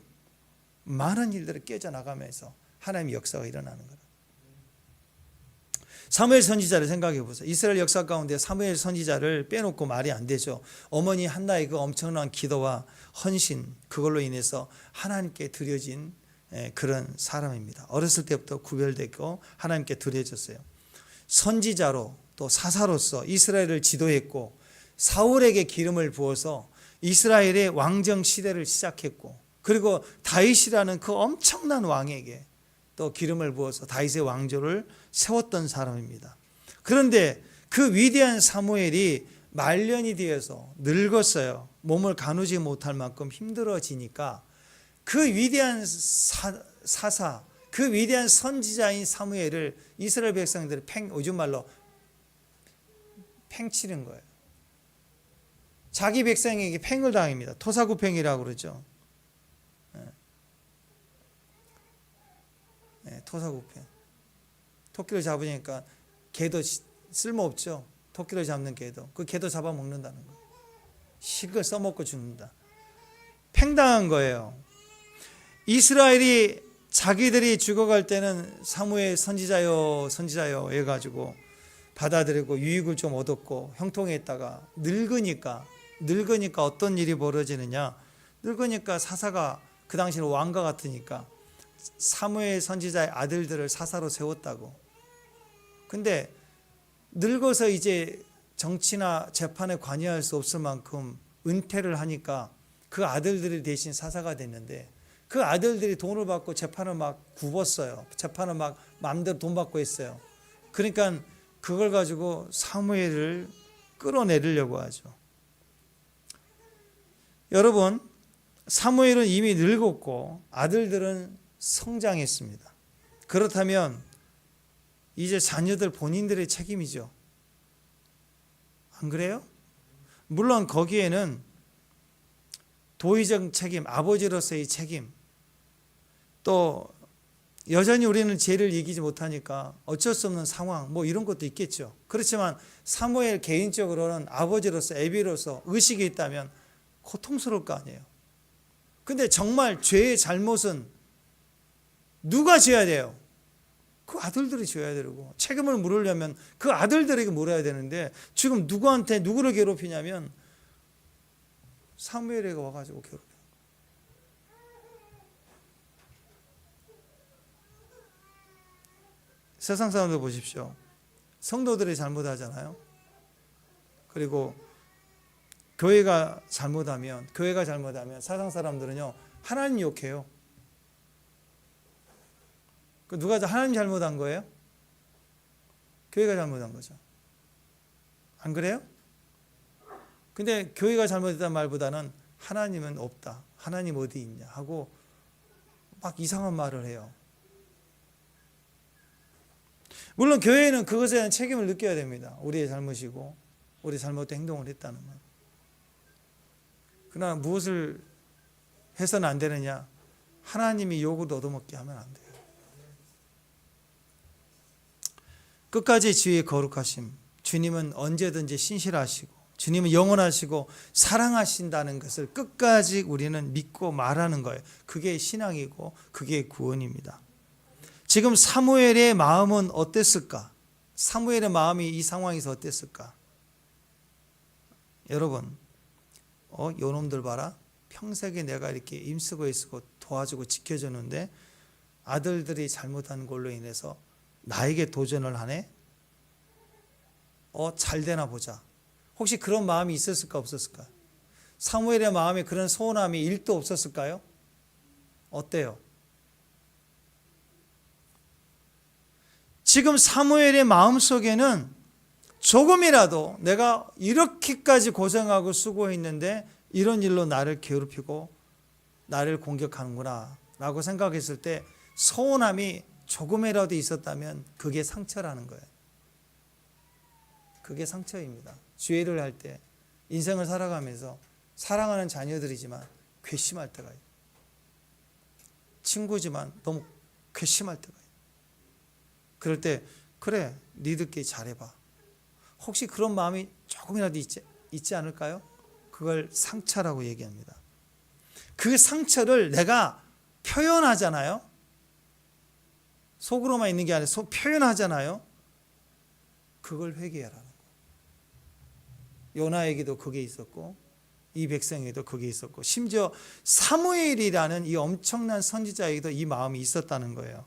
[SPEAKER 1] 많은 일들을 깨져나가면서 하나님의 역사가 일어나는 거예요. 사무엘 선지자를 생각해 보세요. 이스라엘 역사 가운데 사무엘 선지자를 빼놓고 말이 안 되죠. 어머니 한나의 그 엄청난 기도와 헌신, 그걸로 인해서 하나님께 드려진 그런 사람입니다. 어렸을 때부터 구별됐고 하나님께 드려졌어요. 선지자로 또 사사로서 이스라엘을 지도했고 사울에게 기름을 부어서 이스라엘의 왕정 시대를 시작했고 그리고 다윗이라는 그 엄청난 왕에게 또 기름을 부어서 다윗의 왕조를 세웠던 사람입니다. 그런데 그 위대한 사무엘이 말년이 되어서 늙었어요. 몸을 가누지 못할 만큼 힘들어지니까 그 위대한 사사, 그 위대한 선지자인 사무엘을 이스라엘 백성들이 요즘 말로 팽치는 거예요. 자기 백성에게 팽을 당합니다. 토사구팽이라고 그러죠. 토사구팽. 토끼를 잡으니까 개도 쓸모없죠. 토끼를 잡는 개도. 그 개도 잡아먹는다는 거예요. 실컷 써먹고 죽는다. 팽당한 거예요. 이스라엘이 자기들이 죽어갈 때는 사무엘 선지자요 해가지고 받아들이고 유익을 좀 얻었고 형통했다가 늙으니까 어떤 일이 벌어지느냐. 늙으니까 사사가 그 당시는 왕과 같으니까 사무엘 선지자의 아들들을 사사로 세웠다고. 근데 늙어서 이제 정치나 재판에 관여할 수 없을 만큼 은퇴를 하니까 그 아들들이 대신 사사가 됐는데 그 아들들이 돈을 받고 재판을 막 굽었어요. 재판을 막 마음대로 돈 받고 했어요. 그러니까 그걸 가지고 사무엘을 끌어내리려고 하죠. 여러분, 사무엘은 이미 늙었고 아들들은 성장했습니다. 그렇다면 이제 자녀들 본인들의 책임이죠. 안 그래요? 물론 거기에는 도의적 책임, 아버지로서의 책임, 또 여전히 우리는 죄를 이기지 못하니까 어쩔 수 없는 상황, 뭐 이런 것도 있겠죠. 그렇지만 사무엘 개인적으로는 아버지로서, 애비로서 의식이 있다면 고통스러울 거 아니에요. 근데 정말 죄의 잘못은 누가 져야 돼요? 그 아들들이 져야 되고, 책임을 물으려면 그 아들들에게 물어야 되는데, 지금 누구를 괴롭히냐면 사무엘에게 와가지고 괴롭혀요. 세상 사람들 보십시오. 성도들이 잘못하잖아요. 그리고 교회가 잘못하면 세상 사람들은요, 하나님 욕해요. 누가 하나님 잘못한 거예요? 교회가 잘못한 거죠. 안 그래요? 근데 교회가 잘못했다는 말보다는 하나님은 없다, 하나님 어디 있냐 하고 막 이상한 말을 해요. 물론 교회는 그것에 대한 책임을 느껴야 됩니다. 우리의 잘못이고 우리 잘못된 행동을 했다는 것. 그러나 무엇을 해서는 안 되느냐? 하나님이 욕을 얻어먹게 하면 안 돼요. 끝까지 주의 거룩하심, 주님은 언제든지 신실하시고 주님은 영원하시고 사랑하신다는 것을 끝까지 우리는 믿고 말하는 거예요. 그게 신앙이고 그게 구원입니다. 지금 사무엘의 마음은 어땠을까? 사무엘의 마음이 이 상황에서 어땠을까? 여러분, 요놈들 봐라. 평생에 내가 이렇게 힘쓰고 애쓰고 도와주고 지켜줬는데 아들들이 잘못한 걸로 인해서 나에게 도전을 하네? 잘 되나 보자. 혹시 그런 마음이 있었을까 없었을까? 사무엘의 마음에 그런 소원함이 1도 없었을까요? 어때요? 지금 사무엘의 마음속에는 조금이라도 내가 이렇게까지 고생하고 수고했는데 이런 일로 나를 괴롭히고 나를 공격하는구나 라고 생각했을 때 서운함이 조금이라도 있었다면 그게 상처라는 거예요. 그게 상처입니다. 죄를 할 때 인생을 살아가면서 사랑하는 자녀들이지만 괘씸할 때가 있어요. 친구지만 너무 괘씸할 때가 있어요. 그럴 때 그래, 니들끼리 잘해봐. 혹시 그런 마음이 조금이라도 있지 않을까요? 그걸 상처라고 얘기합니다. 그 상처를 내가 표현하잖아요. 속으로만 있는 게 아니라 표현하잖아요. 그걸 회개하라는 거예요. 요나에게도 그게 있었고 이 백성에게도 그게 있었고 심지어 사무엘이라는 이 엄청난 선지자에게도 이 마음이 있었다는 거예요.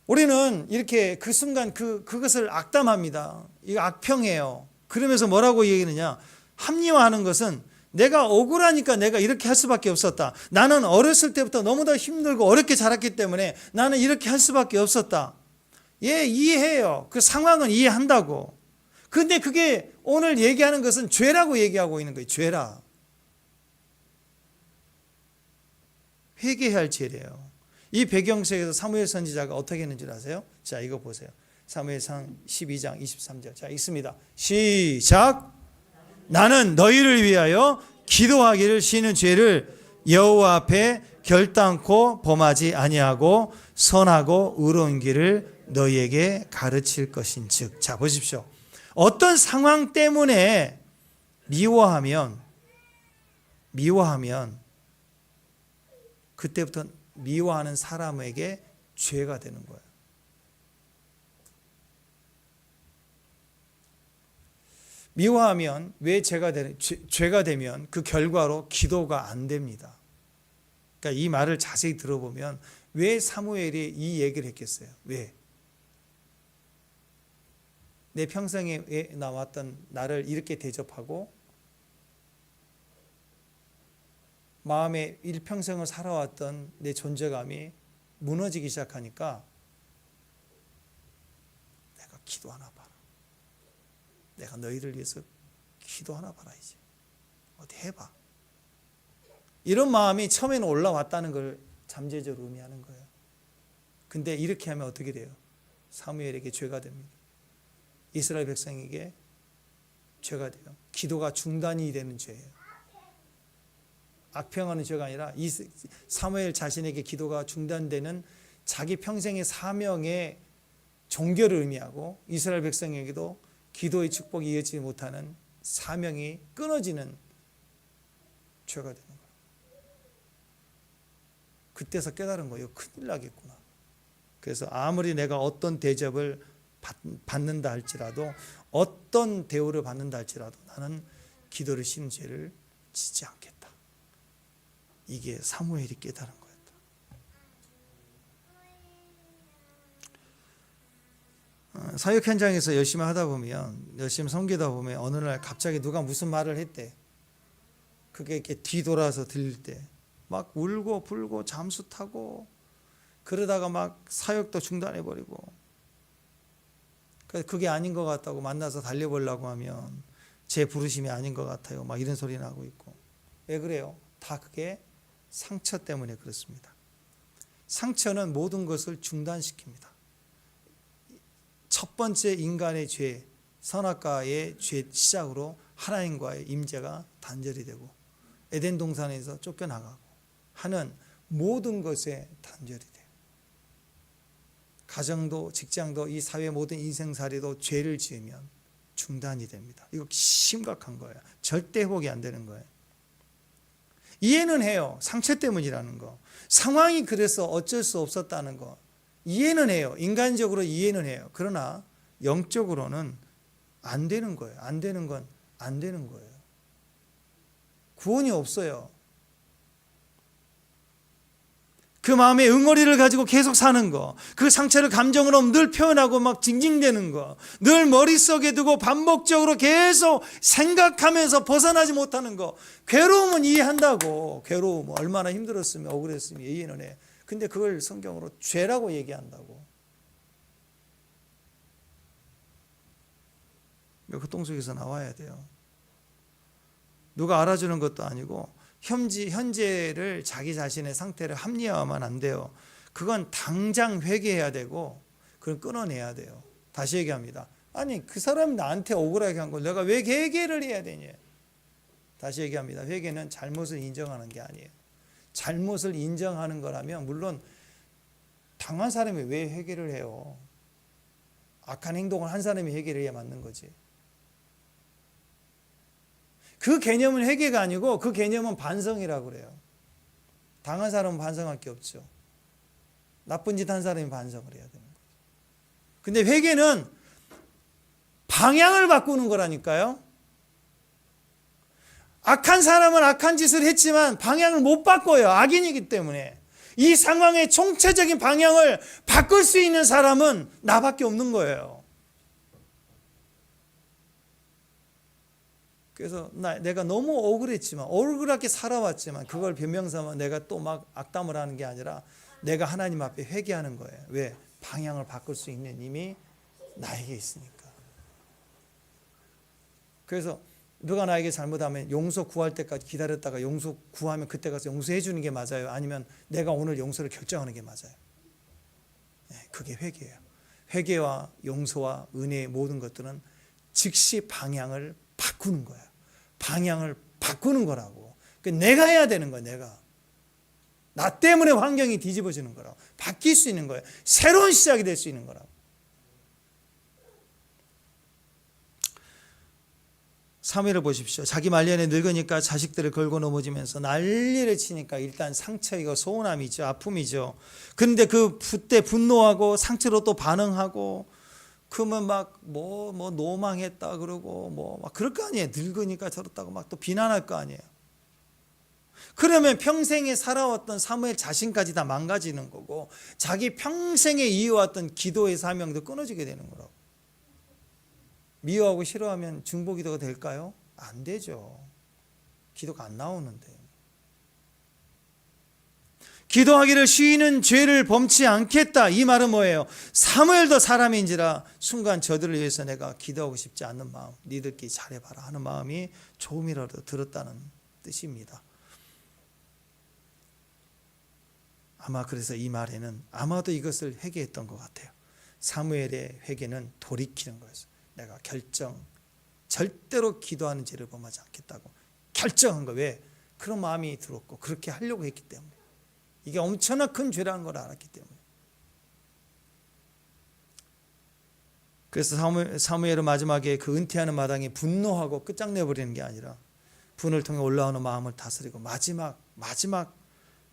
[SPEAKER 1] 우리는 이렇게 그 순간 그것을 악담합니다. 이거 악평해요. 그러면서 뭐라고 얘기하느냐? 합리화하는 것은 내가 억울하니까 내가 이렇게 할 수밖에 없었다. 나는 어렸을 때부터 너무나 힘들고 어렵게 자랐기 때문에 나는 이렇게 할 수밖에 없었다. 예, 이해해요. 그 상황은 이해한다고. 근데 그게 오늘 얘기하는 것은 죄라고 얘기하고 있는 거예요. 죄라. 회개해야 할 죄래요. 이 배경 속에서 사무엘 선지자가 어떻게 했는지 아세요? 자, 이거 보세요. 사무엘상 12장 23절. 자, 읽습니다. 시작. 나는 너희를 위하여 기도하기를 쉬는 죄를 여호와 앞에 결단코 범하지 아니하고 선하고 의로운 길을 너희에게 가르칠 것인즉. 자, 보십시오. 어떤 상황 때문에 미워하면 그때부터 미워하는 사람에게 죄가 되는 거예요. 미워하면 왜 죄가 되면 그 결과로 기도가 안 됩니다. 그러니까 이 말을 자세히 들어보면 왜 사무엘이 이 얘기를 했겠어요? 왜? 내 평생에 나왔던 나를 이렇게 대접하고 마음에 일평생을 살아왔던 내 존재감이 무너지기 시작하니까 내가 기도하나 봐라. 내가 너희를 위해서 기도하나 봐라. 이제 어디 해봐. 이런 마음이 처음에는 올라왔다는 걸 잠재적으로 의미하는 거예요. 근데 이렇게 하면 어떻게 돼요? 사무엘에게 죄가 됩니다. 이스라엘 백성에게 죄가 돼요. 기도가 중단이 되는 죄예요. 악평하는 죄가 아니라 사무엘 자신에게 기도가 중단되는 자기 평생의 사명의 종결을 의미하고, 이스라엘 백성에게도 기도의 축복이 이어지지 못하는 사명이 끊어지는 죄가 되는 거예요. 그때서 깨달은 거예요. 큰일 나겠구나. 그래서 아무리 내가 어떤 대접을 받는다 할지라도, 어떤 대우를 받는다 할지라도 나는 기도를 쉬는 죄를 짓지 않겠다. 이게 사무엘이 깨달은 거였다. 사역 현장에서 열심히 하다 보면, 열심히 섬기다 보면 어느 날 갑자기 누가 무슨 말을 했대. 그게 이렇게 뒤돌아서 들릴 때 막 울고 불고 잠수 타고, 그러다가 막 사역도 중단해버리고, 그게 아닌 것 같다고 만나서 달려보려고 하면 제 부르심이 아닌 것 같아요. 막 이런 소리 나고 있고. 왜 그래요? 다 그게 상처 때문에 그렇습니다. 상처는 모든 것을 중단시킵니다. 첫 번째 인간의 죄, 선악과의 죄 시작으로 하나님과의 임재가 단절이 되고, 에덴 동산에서 쫓겨나가고 하는 모든 것에 단절이 돼요. 가정도 직장도 이 사회 모든 인생살이도 죄를 지으면 중단이 됩니다. 이거 심각한 거예요. 절대 회복이 안 되는 거예요. 이해는 해요. 상처 때문이라는 거. 상황이 그래서 어쩔 수 없었다는 거. 이해는 해요. 인간적으로 이해는 해요. 그러나 영적으로는 안 되는 거예요. 안 되는 건 안 되는 거예요. 구원이 없어요. 그 마음의 응어리를 가지고 계속 사는 거, 그 상처를 감정으로 늘 표현하고 막 징징대는 거, 늘 머릿속에 두고 반복적으로 계속 생각하면서 벗어나지 못하는 거. 괴로움은 이해한다고. 괴로움 얼마나 힘들었으면 억울했으면 이해는 해. 근데 그걸 성경으로 죄라고 얘기한다고. 고통 속에서 나와야 돼요. 누가 알아주는 것도 아니고 현재를 자기 자신의 상태를 합리화하면 안 돼요. 그건 당장 회개해야 되고 그걸 끊어내야 돼요. 다시 얘기합니다. 아니 그 사람이 나한테 억울하게 한 걸 내가 왜 회개를 해야 되냐. 다시 얘기합니다. 회개는 잘못을 인정하는 게 아니에요. 잘못을 인정하는 거라면 물론 당한 사람이 왜 회개를 해요. 악한 행동을 한 사람이 회개를 해야 맞는 거지. 그 개념은 회개가 아니고 그 개념은 반성이라고 그래요. 당한 사람은 반성할 게 없죠. 나쁜 짓 한 사람이 반성을 해야 되는 거죠. 근데 회개는 방향을 바꾸는 거라니까요. 악한 사람은 악한 짓을 했지만 방향을 못 바꿔요. 악인이기 때문에. 이 상황의 총체적인 방향을 바꿀 수 있는 사람은 나밖에 없는 거예요. 그래서 내가 너무 억울했지만, 억울하게 살아왔지만 그걸 변명삼아 내가 또 막 악담을 하는 게 아니라 내가 하나님 앞에 회개하는 거예요. 왜? 방향을 바꿀 수 있는 힘이 나에게 있으니까. 그래서 누가 나에게 잘못하면 용서 구할 때까지 기다렸다가 용서 구하면 그때 가서 용서해 주는 게 맞아요? 아니면 내가 오늘 용서를 결정하는 게 맞아요? 그게 회개예요. 회개와 용서와 은혜의 모든 것들은 즉시 방향을 바꾸는 거야. 방향을 바꾸는 거라고. 내가 해야 되는 거야. 내가. 나 때문에 환경이 뒤집어지는 거라고. 바뀔 수 있는 거야. 새로운 시작이 될 수 있는 거라고. 사무엘을 보십시오. 자기 말년에 늙으니까 자식들을 걸고 넘어지면서 난리를 치니까 일단 상처이고 소원함이죠. 아픔이죠. 그런데 그때 분노하고 상처로 또 반응하고 그러면 막 노망했다 그러고 막 그럴 거 아니에요. 늙으니까 저렇다고 막 또 비난할 거 아니에요. 그러면 평생에 살아왔던 사무엘 자신까지 다 망가지는 거고 자기 평생에 이어왔던 기도의 사명도 끊어지게 되는 거라고. 미워하고 싫어하면 중보기도가 될까요? 안 되죠. 기도가 안 나오는데. 기도하기를 쉬이는 죄를 범치 않겠다. 이 말은 뭐예요? 사무엘도 사람인지라 순간 저들을 위해서 내가 기도하고 싶지 않는 마음, 니들끼리 잘해봐라 하는 마음이 조금이라도 들었다는 뜻입니다. 아마 그래서 이 말에는 아마도 이것을 회개했던 것 같아요. 사무엘의 회개는 돌이키는 거였어요. 내가 절대로 기도하는 죄를 범하지 않겠다고 결정한 거예요. 왜? 그런 마음이 들었고 그렇게 하려고 했기 때문에. 이게 엄청나 큰 죄라는 걸 알았기 때문에. 그래서 사무엘은 마지막에 그 은퇴하는 마당에 분노하고 끝장내버리는 게 아니라 분을 통해 올라오는 마음을 다스리고 마지막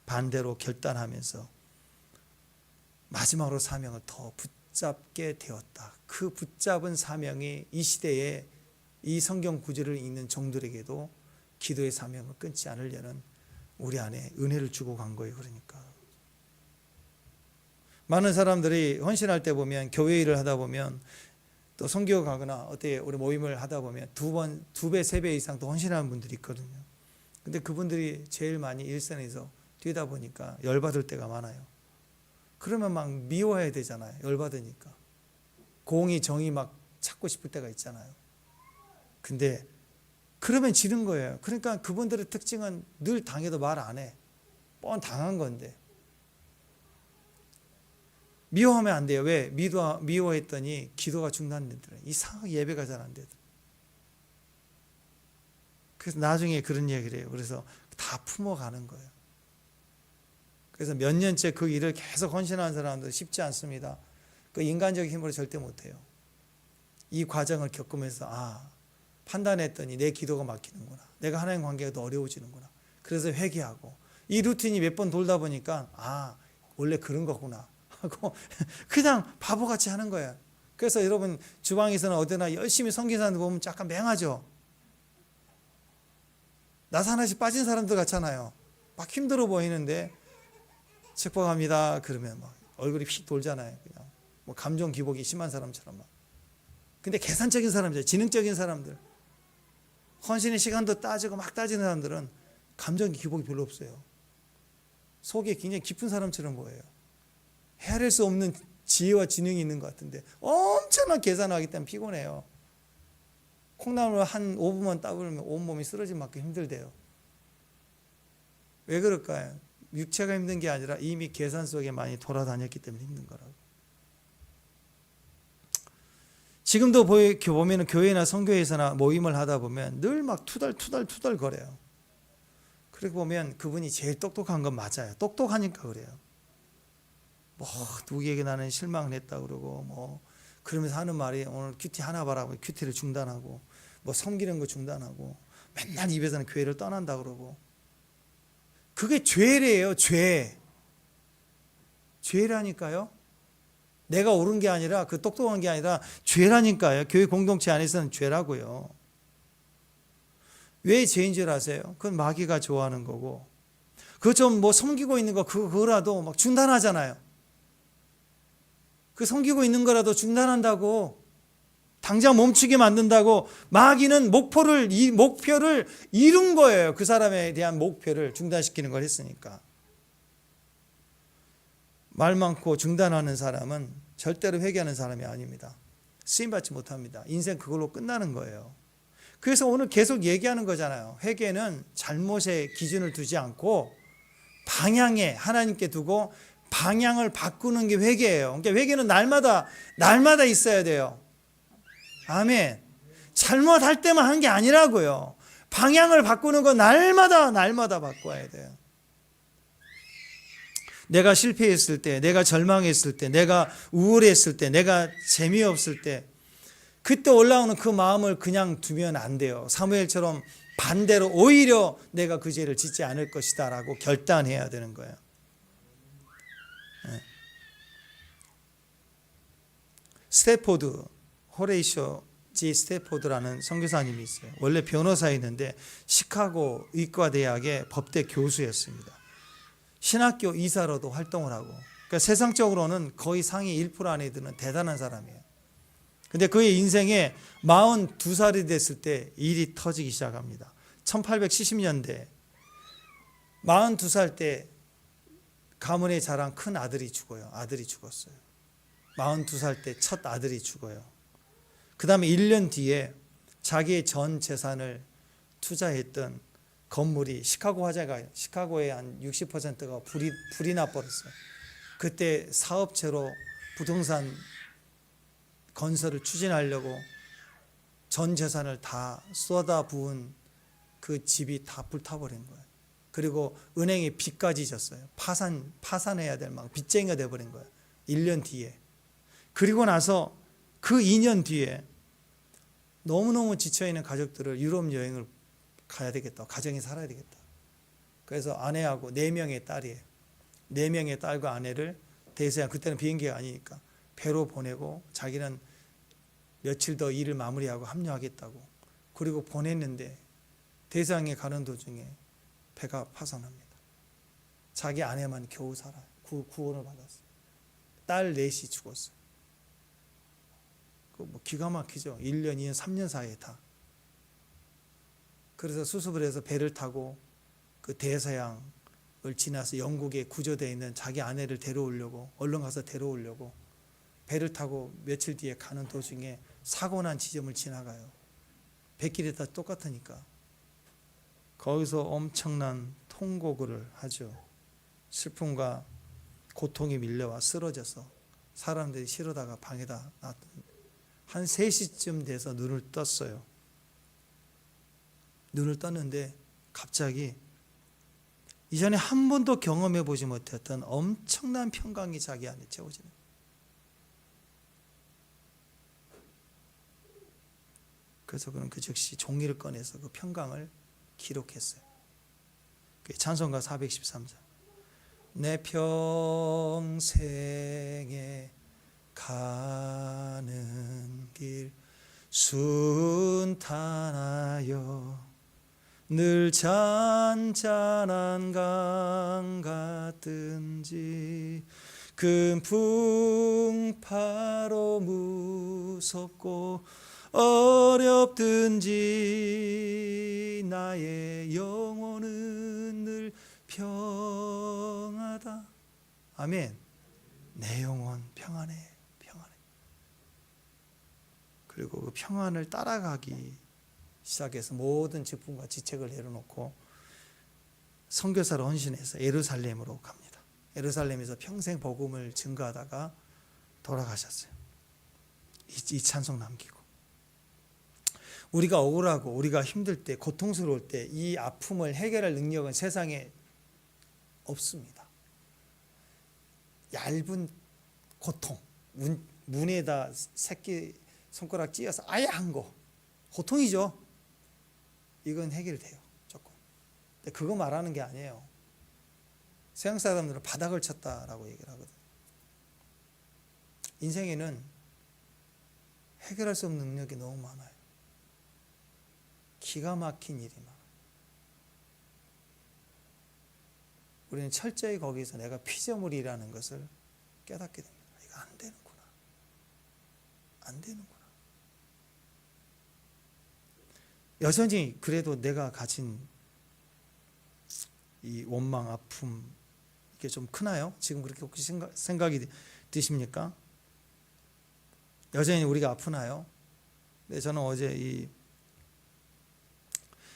[SPEAKER 1] 반대로 결단하면서 마지막으로 사명을 더 붙잡게 되었다. 그 붙잡은 사명이 이 시대에 이 성경 구절을 읽는 종들에게도 기도의 사명을 끊지 않으려는 우리 안에 은혜를 주고 간 거예요. 그러니까 많은 사람들이 헌신할 때 보면 교회 일을 하다 보면 또 선교 가거나 어떻게 우리 모임을 하다 보면 두 배, 세 배 이상 또 헌신하는 분들이 있거든요. 근데 그분들이 제일 많이 일선에서 뛰다 보니까 열받을 때가 많아요. 그러면 막 미워해야 되잖아요. 열받으니까. 공의 정의 막 찾고 싶을 때가 있잖아요. 근데 그러면 지는 거예요. 그러니까 그분들의 특징은 늘 당해도 말 안 해. 뻔 당한 건데. 미워하면 안 돼요. 왜? 미워했더니 기도가 중단되더라고요. 이상하게 예배가 잘 안 되더라고요. 그래서 나중에 그런 얘기를 해요. 그래서 다 품어가는 거예요. 그래서 몇 년째 그 일을 계속 헌신하는 사람도 쉽지 않습니다. 그 인간적인 힘으로 절대 못해요. 이 과정을 겪으면서 판단했더니 내 기도가 막히는구나. 내가 하나님 관계가 더 어려워지는구나. 그래서 회개하고 이 루틴이 몇 번 돌다 보니까 원래 그런 거구나 하고 그냥 바보같이 하는 거예요. 그래서 여러분 주방에서는 어디나 열심히 섬기는 사람들 보면 약간 맹하죠. 나사 하나씩 빠진 사람들 같잖아요. 막 힘들어 보이는데 축복합니다 그러면 막 얼굴이 휙 돌잖아요. 그냥 뭐 감정 기복이 심한 사람처럼 막. 근데 계산적인 사람들, 지능적인 사람들, 헌신의 시간도 따지고 막 따지는 사람들은 감정 기복이 별로 없어요. 속에 굉장히 깊은 사람처럼 보여요. 헤아릴 수 없는 지혜와 지능이 있는 것 같은데 엄청난 계산하기 때문에 피곤해요. 콩나물 한 5분만 따버리면 온몸이 쓰러질 만큼 힘들대요. 왜 그럴까요? 육체가 힘든 게 아니라 이미 계산 속에 많이 돌아다녔기 때문에 힘든 거라고. 지금도 보면 교회나 선교에서나 모임을 하다 보면 늘 막 투덜 거려요. 그렇게 보면 그분이 제일 똑똑한 건 맞아요. 똑똑하니까 그래요. 뭐 누구에게 나는 실망을 했다 그러고 뭐 그러면서 하는 말이 오늘 큐티 하나 봐라고 큐티를 중단하고 뭐 섬기는 거 중단하고 맨날 입에서는 교회를 떠난다 그러고 그게 죄래요. 죄라니까요. 내가 옳은 게 아니라 그 똑똑한 게 아니라 죄라니까요. 교회 공동체 안에서는 죄라고요. 왜 죄인 줄 아세요? 그건 마귀가 좋아하는 거고 그거 좀 뭐 섬기고 있는 거 그거라도 막 중단하잖아요. 그 섬기고 있는 거라도 중단한다고 당장 멈추게 만든다고 마귀는 목표를 이룬 거예요. 그 사람에 대한 목표를 중단시키는 걸 했으니까. 말 많고 중단하는 사람은 절대로 회개하는 사람이 아닙니다. 쓰임받지 못합니다. 인생 그걸로 끝나는 거예요. 그래서 오늘 계속 얘기하는 거잖아요. 회개는 잘못에 기준을 두지 않고 방향에 하나님께 두고 방향을 바꾸는 게 회개예요. 그러니까 회개는 날마다 있어야 돼요. 아멘. 잘못할 때만 하는 게 아니라고요. 방향을 바꾸는 건 날마다 바꿔야 돼요. 내가 실패했을 때, 내가 절망했을 때, 내가 우울했을 때, 내가 재미없을 때 그때 올라오는 그 마음을 그냥 두면 안 돼요. 사무엘처럼 반대로 오히려 내가 그 죄를 짓지 않을 것이다 라고 결단해야 되는 거예요. 스태포드, 호레이쇼 G. 스태포드라는 선교사님이 있어요. 원래 변호사였는데 시카고 의과대학의 법대 교수였습니다. 신학교 이사로도 활동을 하고 그러니까 세상적으로는 거의 상위 1% 안에 드는 대단한 사람이에요. 근데 그의 인생에 42살이 됐을 때 일이 터지기 시작합니다. 1870년대 42살 때 가문의 자랑 큰 아들이 죽어요. 아들이 죽었어요. 42살 때 첫 아들이 죽어요. 그 다음에 1년 뒤에 자기의 전 재산을 투자했던 건물이 시카고 화재가 시카고의 한 60%가 불이 나버렸어요. 그때 사업체로 부동산 건설을 추진하려고 전 재산을 다 쏟아부은 그 집이 다 불타버린 거예요. 그리고 은행에 빚까지 졌어요. 파산해야 될 막 빚쟁이가 돼버린 거예요. 1년 뒤에. 그리고 나서 그 2년 뒤에 너무너무 지쳐있는 가족들을 유럽 여행을 가야 되겠다. 가정이 살아야 되겠다. 그래서 아내하고 4명의 딸이에요. 4명의 딸과 아내를 대서양, 그때는 비행기가 아니니까 배로 보내고 자기는 며칠 더 일을 마무리하고 합류하겠다고. 그리고 보냈는데 대서양에 가는 도중에 배가 파산합니다. 자기 아내만 겨우 살아요. 구원을 받았어요. 딸 넷이 죽었어요. 뭐 기가 막히죠. 1년, 2년, 3년 사이에 다. 그래서 수습을 해서 배를 타고 그 대서양을 지나서 영국에 구조되어 있는 자기 아내를 데려오려고, 얼른 가서 데려오려고 배를 타고 며칠 뒤에 가는 도중에 사고 난 지점을 지나가요. 배길이 다 똑같으니까. 거기서 엄청난 통곡을 하죠. 슬픔과 고통이 밀려와 쓰러져서 사람들이 실어다가 방에다 놨던. 한 3시쯤 돼서 눈을 떴어요. 눈을 떴는데 갑자기 이전에 한 번도 경험해 보지 못했던 엄청난 평강이 자기 안에 채워지는 거예요. 그래서 그는 그 즉시 종이를 꺼내서 그 평강을 기록했어요. 찬송가 413장. 내 평생에 가는 길 순탄하여 늘 잔잔한 강 같든지 큰 풍파로 무섭고 어렵든지 나의 영혼은 늘 평하다. 아멘. 내 영혼 평안해. 그리고 그 평안을 따라가기 시작해서 모든 직분과 지책을 내려놓고 선교사로 헌신해서 예루살렘으로 갑니다. 예루살렘에서 평생 복음을 증거하다가 돌아가셨어요. 이 찬송 남기고. 우리가 억울하고 우리가 힘들 때, 고통스러울 때 이 아픔을 해결할 능력은 세상에 없습니다. 얇은 고통, 문에다 새끼 손가락 찧어서 아예 한 거, 고통이죠. 이건 해결돼요, 조금. 근데 그거 말하는 게 아니에요. 서양 사람들은 바닥을 쳤다라고 얘기를 하거든요. 인생에는 해결할 수 없는 능력이 너무 많아요. 기가 막힌 일이 많아요. 우리는 철저히 거기서 내가 피조물이라는 것을 깨닫게 됩니다. 이거 안 되는구나. 안 되는구나. 여전히 그래도 내가 가진 이 원망, 아픔, 이게 좀 크나요? 지금 그렇게 혹시 생각이 드십니까? 여전히 우리가 아프나요? 네, 저는 어제 이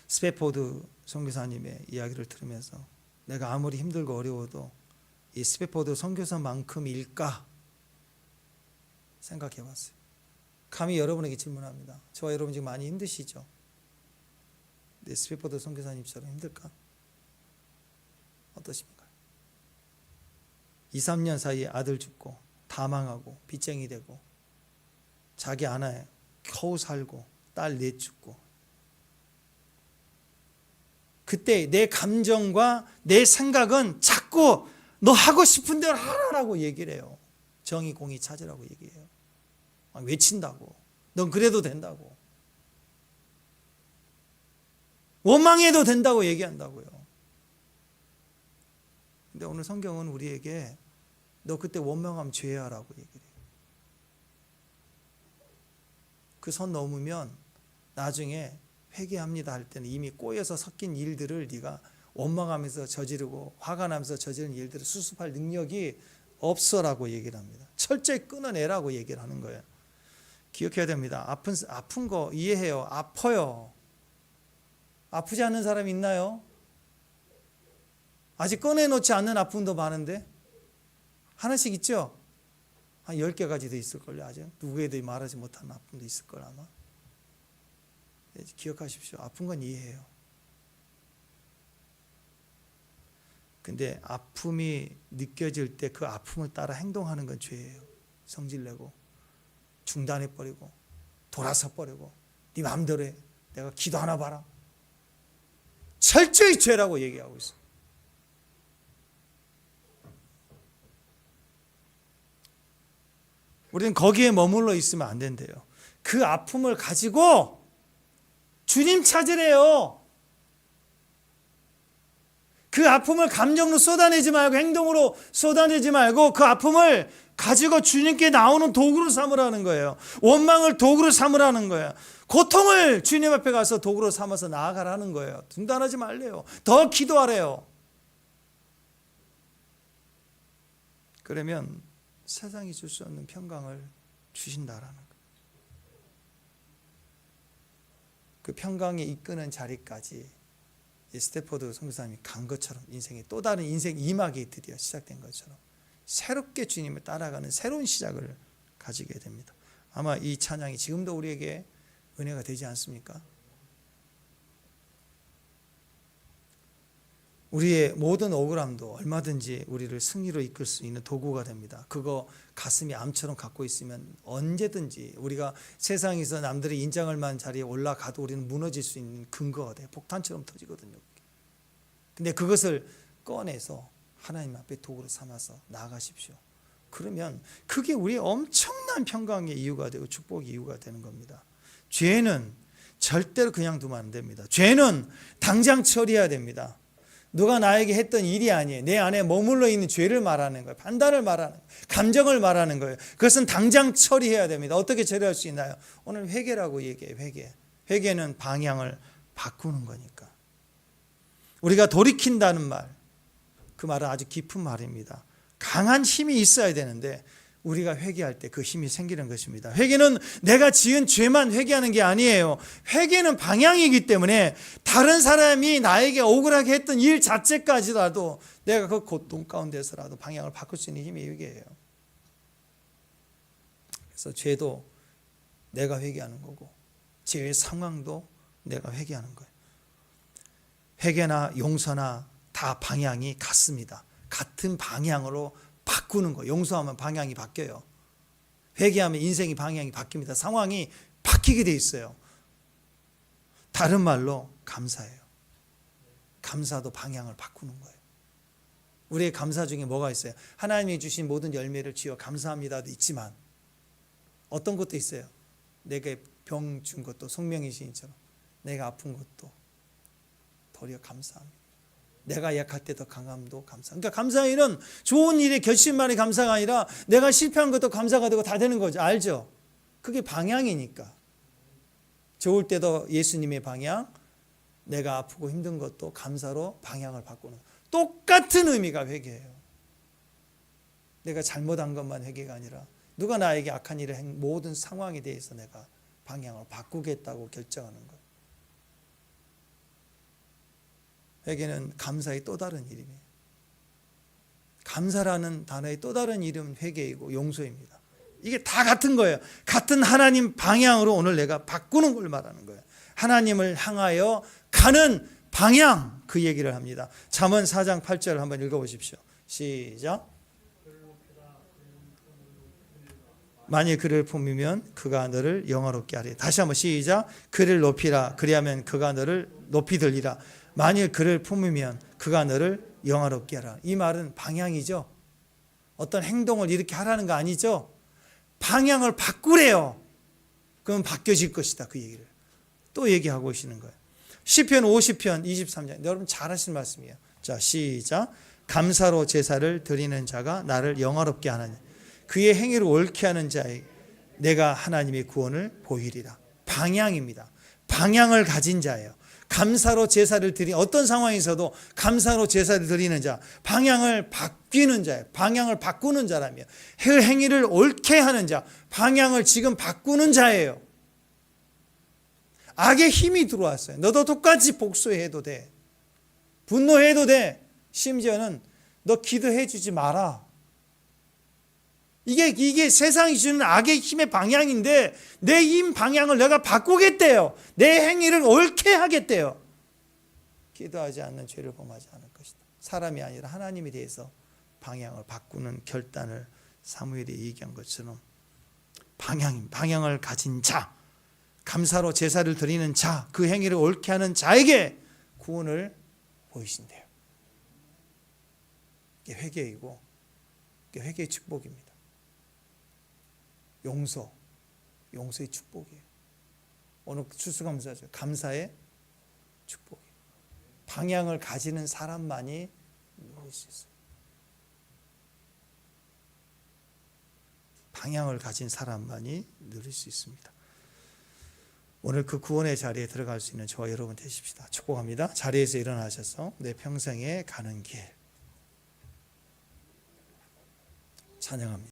[SPEAKER 1] 스패포드 선교사님의 이야기를 들으면서 내가 아무리 힘들고 어려워도 이 스패포드 선교사만큼일까 생각해 봤어요. 감히 여러분에게 질문합니다. 저와 여러분 지금 많이 힘드시죠? 네, 스패포드 선교사님처럼 힘들까? 어떠십니까? 2, 3년 사이에 아들 죽고 다 망하고 빚쟁이 되고 자기 아내 겨우 살고 딸 넷 죽고, 그때 내 감정과 내 생각은 자꾸 너 하고 싶은 대로 하라고 얘기를 해요. 정의 공의 찾으라고 얘기해요. 외친다고. 넌 그래도 된다고. 원망해도 된다고 얘기한다고요. 근데 오늘 성경은 우리에게 너 그때 원망하면 죄야라고 얘기를 해요. 그 선 넘으면 나중에 회개합니다 할 때는 이미 꼬여서 섞인 일들을 네가 원망하면서 저지르고 화가 나면서 저지르는 일들을 수습할 능력이 없어라고 얘기를 합니다. 철저히 끊어내라고 얘기를 하는 거예요. 기억해야 됩니다. 아픈 거 이해해요. 아파요. 아프지 않는 사람이 있나요? 아직 꺼내놓지 않는 아픔도 많은데 하나씩 있죠? 한 10개까지도 있을걸요. 아직 누구에도 말하지 못하는 아픔도 있을걸 아마. 기억하십시오. 아픈 건 이해해요. 근데 아픔이 느껴질 때 그 아픔을 따라 행동하는 건 죄예요. 성질내고 중단해버리고 돌아서버리고 네 마음대로 해. 내가 기도 하나 봐라. 철저히 죄라고 얘기하고 있어요. 우리는 거기에 머물러 있으면 안 된대요. 그 아픔을 가지고 주님 찾으래요. 그 아픔을 감정으로 쏟아내지 말고 행동으로 쏟아내지 말고 그 아픔을 가지고 주님께 나오는 도구로 삼으라는 거예요. 원망을 도구로 삼으라는 거예요. 고통을 주님 앞에 가서 도구로 삼아서 나아가라는 거예요. 중단하지 말래요. 더 기도하래요. 그러면 세상이 줄 수 없는 평강을 주신다라는 거예요. 그 평강에 이끄는 자리까지 스태포드 선교사님이 간 것처럼 인생의 또 다른 인생 2막이 드디어 시작된 것처럼 새롭게 주님을 따라가는 새로운 시작을 가지게 됩니다. 아마 이 찬양이 지금도 우리에게 은혜가 되지 않습니까? 우리의 모든 억울함도 얼마든지 우리를 승리로 이끌 수 있는 도구가 됩니다. 그거 가슴이 암처럼 갖고 있으면 언제든지 우리가 세상에서 남들의 인정할 만한 자리에 올라가도 우리는 무너질 수 있는 근거가 돼요. 폭탄처럼 터지거든요. 근데 그것을 꺼내서 하나님 앞에 도구로 삼아서 나아가십시오. 그러면 그게 우리의 엄청난 평강의 이유가 되고 축복의 이유가 되는 겁니다. 죄는 절대로 그냥 두면 안 됩니다. 죄는 당장 처리해야 됩니다. 누가 나에게 했던 일이 아니에요. 내 안에 머물러 있는 죄를 말하는 거예요. 판단을 말하는 거예요. 감정을 말하는 거예요. 그것은 당장 처리해야 됩니다. 어떻게 처리할 수 있나요? 오늘 회개라고 얘기해요. 회개. 회개는 방향을 바꾸는 거니까. 우리가 돌이킨다는 말, 그 말은 아주 깊은 말입니다. 강한 힘이 있어야 되는데 우리가 회개할 때 그 힘이 생기는 것입니다. 회개는 내가 지은 죄만 회개하는 게 아니에요. 회개는 방향이기 때문에 다른 사람이 나에게 억울하게 했던 일 자체까지라도 내가 그 고통 가운데서라도 방향을 바꿀 수 있는 힘이 회개예요. 그래서 죄도 내가 회개하는 거고 죄의 상황도 내가 회개하는 거예요. 회개나 용서나 다 방향이 같습니다. 같은 방향으로 바꾸는 거. 용서하면 방향이 바뀌어요. 회개하면 인생의 방향이 바뀝니다. 상황이 바뀌게 돼 있어요. 다른 말로 감사해요. 감사도 방향을 바꾸는 거예요. 우리의 감사 중에 뭐가 있어요? 하나님이 주신 모든 열매를 쥐어 감사합니다도 있지만 어떤 것도 있어요. 내게 병 준 것도 송명희 시인처럼 내가 아픈 것도 도리어 감사합니다. 내가 약할 때 더 강함도 감사. 그러니까 감사의 일은 좋은 일의 결실만이 감사가 아니라 내가 실패한 것도 감사가 되고 다 되는 거죠. 알죠? 그게 방향이니까. 좋을 때도 예수님의 방향, 내가 아프고 힘든 것도 감사로 방향을 바꾸는 거예요. 똑같은 의미가 회개예요. 내가 잘못한 것만 회개가 아니라 누가 나에게 악한 일을 한 모든 상황에 대해서 내가 방향을 바꾸겠다고 결정하는 거예요. 회개는 감사의 또 다른 이름이에요. 감사라는 단어의 또 다른 이름 회개이고 용서입니다. 이게 다 같은 거예요. 같은 하나님 방향으로 오늘 내가 바꾸는 걸 말하는 거예요. 하나님을 향하여 가는 방향, 그 얘기를 합니다. 잠언 4장 8절 한번 읽어보십시오. 시작. 만일 그를 품으면 그가 너를 영화롭게 하리. 다시 한번 시작. 그를 높이라. 그리하면 그가 너를 높이 들리라. 만일 그를 품으면 그가 너를 영화롭게 하라. 이 말은 방향이죠. 어떤 행동을 이렇게 하라는 거 아니죠. 방향을 바꾸래요. 그러면 바뀌어질 것이다. 그 얘기를 또 얘기하고 계시는 거예요. 시편 50편 23장. 여러분 잘 하시는 말씀이에요. 자, 시작. 감사로 제사를 드리는 자가 나를 영화롭게 하느니 그의 행위를 옳게 하는 자에게 내가 하나님의 구원을 보이리라. 방향입니다. 방향을 가진 자예요. 감사로 제사를 드리 어떤 상황에서도 감사로 제사를 드리는 자, 방향을 바뀌는 자예요. 방향을 바꾸는 자라며 행위를 옳게 하는 자, 방향을 지금 바꾸는 자예요. 악의 힘이 들어왔어요. 너도 똑같이 복수해도 돼. 분노해도 돼. 심지어는 너 기도해 주지 마라. 이게 세상이 주는 악의 힘의 방향인데 내 힘 방향을 내가 바꾸겠대요. 내 행위를 옳게 하겠대요. 기도하지 않는 죄를 범하지 않을 것이다. 사람이 아니라 하나님에 대해서 방향을 바꾸는 결단을 사무엘이 얘기한 것처럼 방향을 가진 자, 감사로 제사를 드리는 자, 그 행위를 옳게 하는 자에게 구원을 보이신대요. 이게 회개이고 이게 회개의 축복입니다. 용서의 축복이에요. 오늘 추수감사죠. 감사의 축복이에요. 방향을 가지는 사람만이 누릴 수 있어요. 방향을 가진 사람만이 누릴 수 있습니다. 오늘 그 구원의 자리에 들어갈 수 있는 저와 여러분 되십시다. 축복합니다. 자리에서 일어나셔서 내 평생에 가는 길 찬양합니다.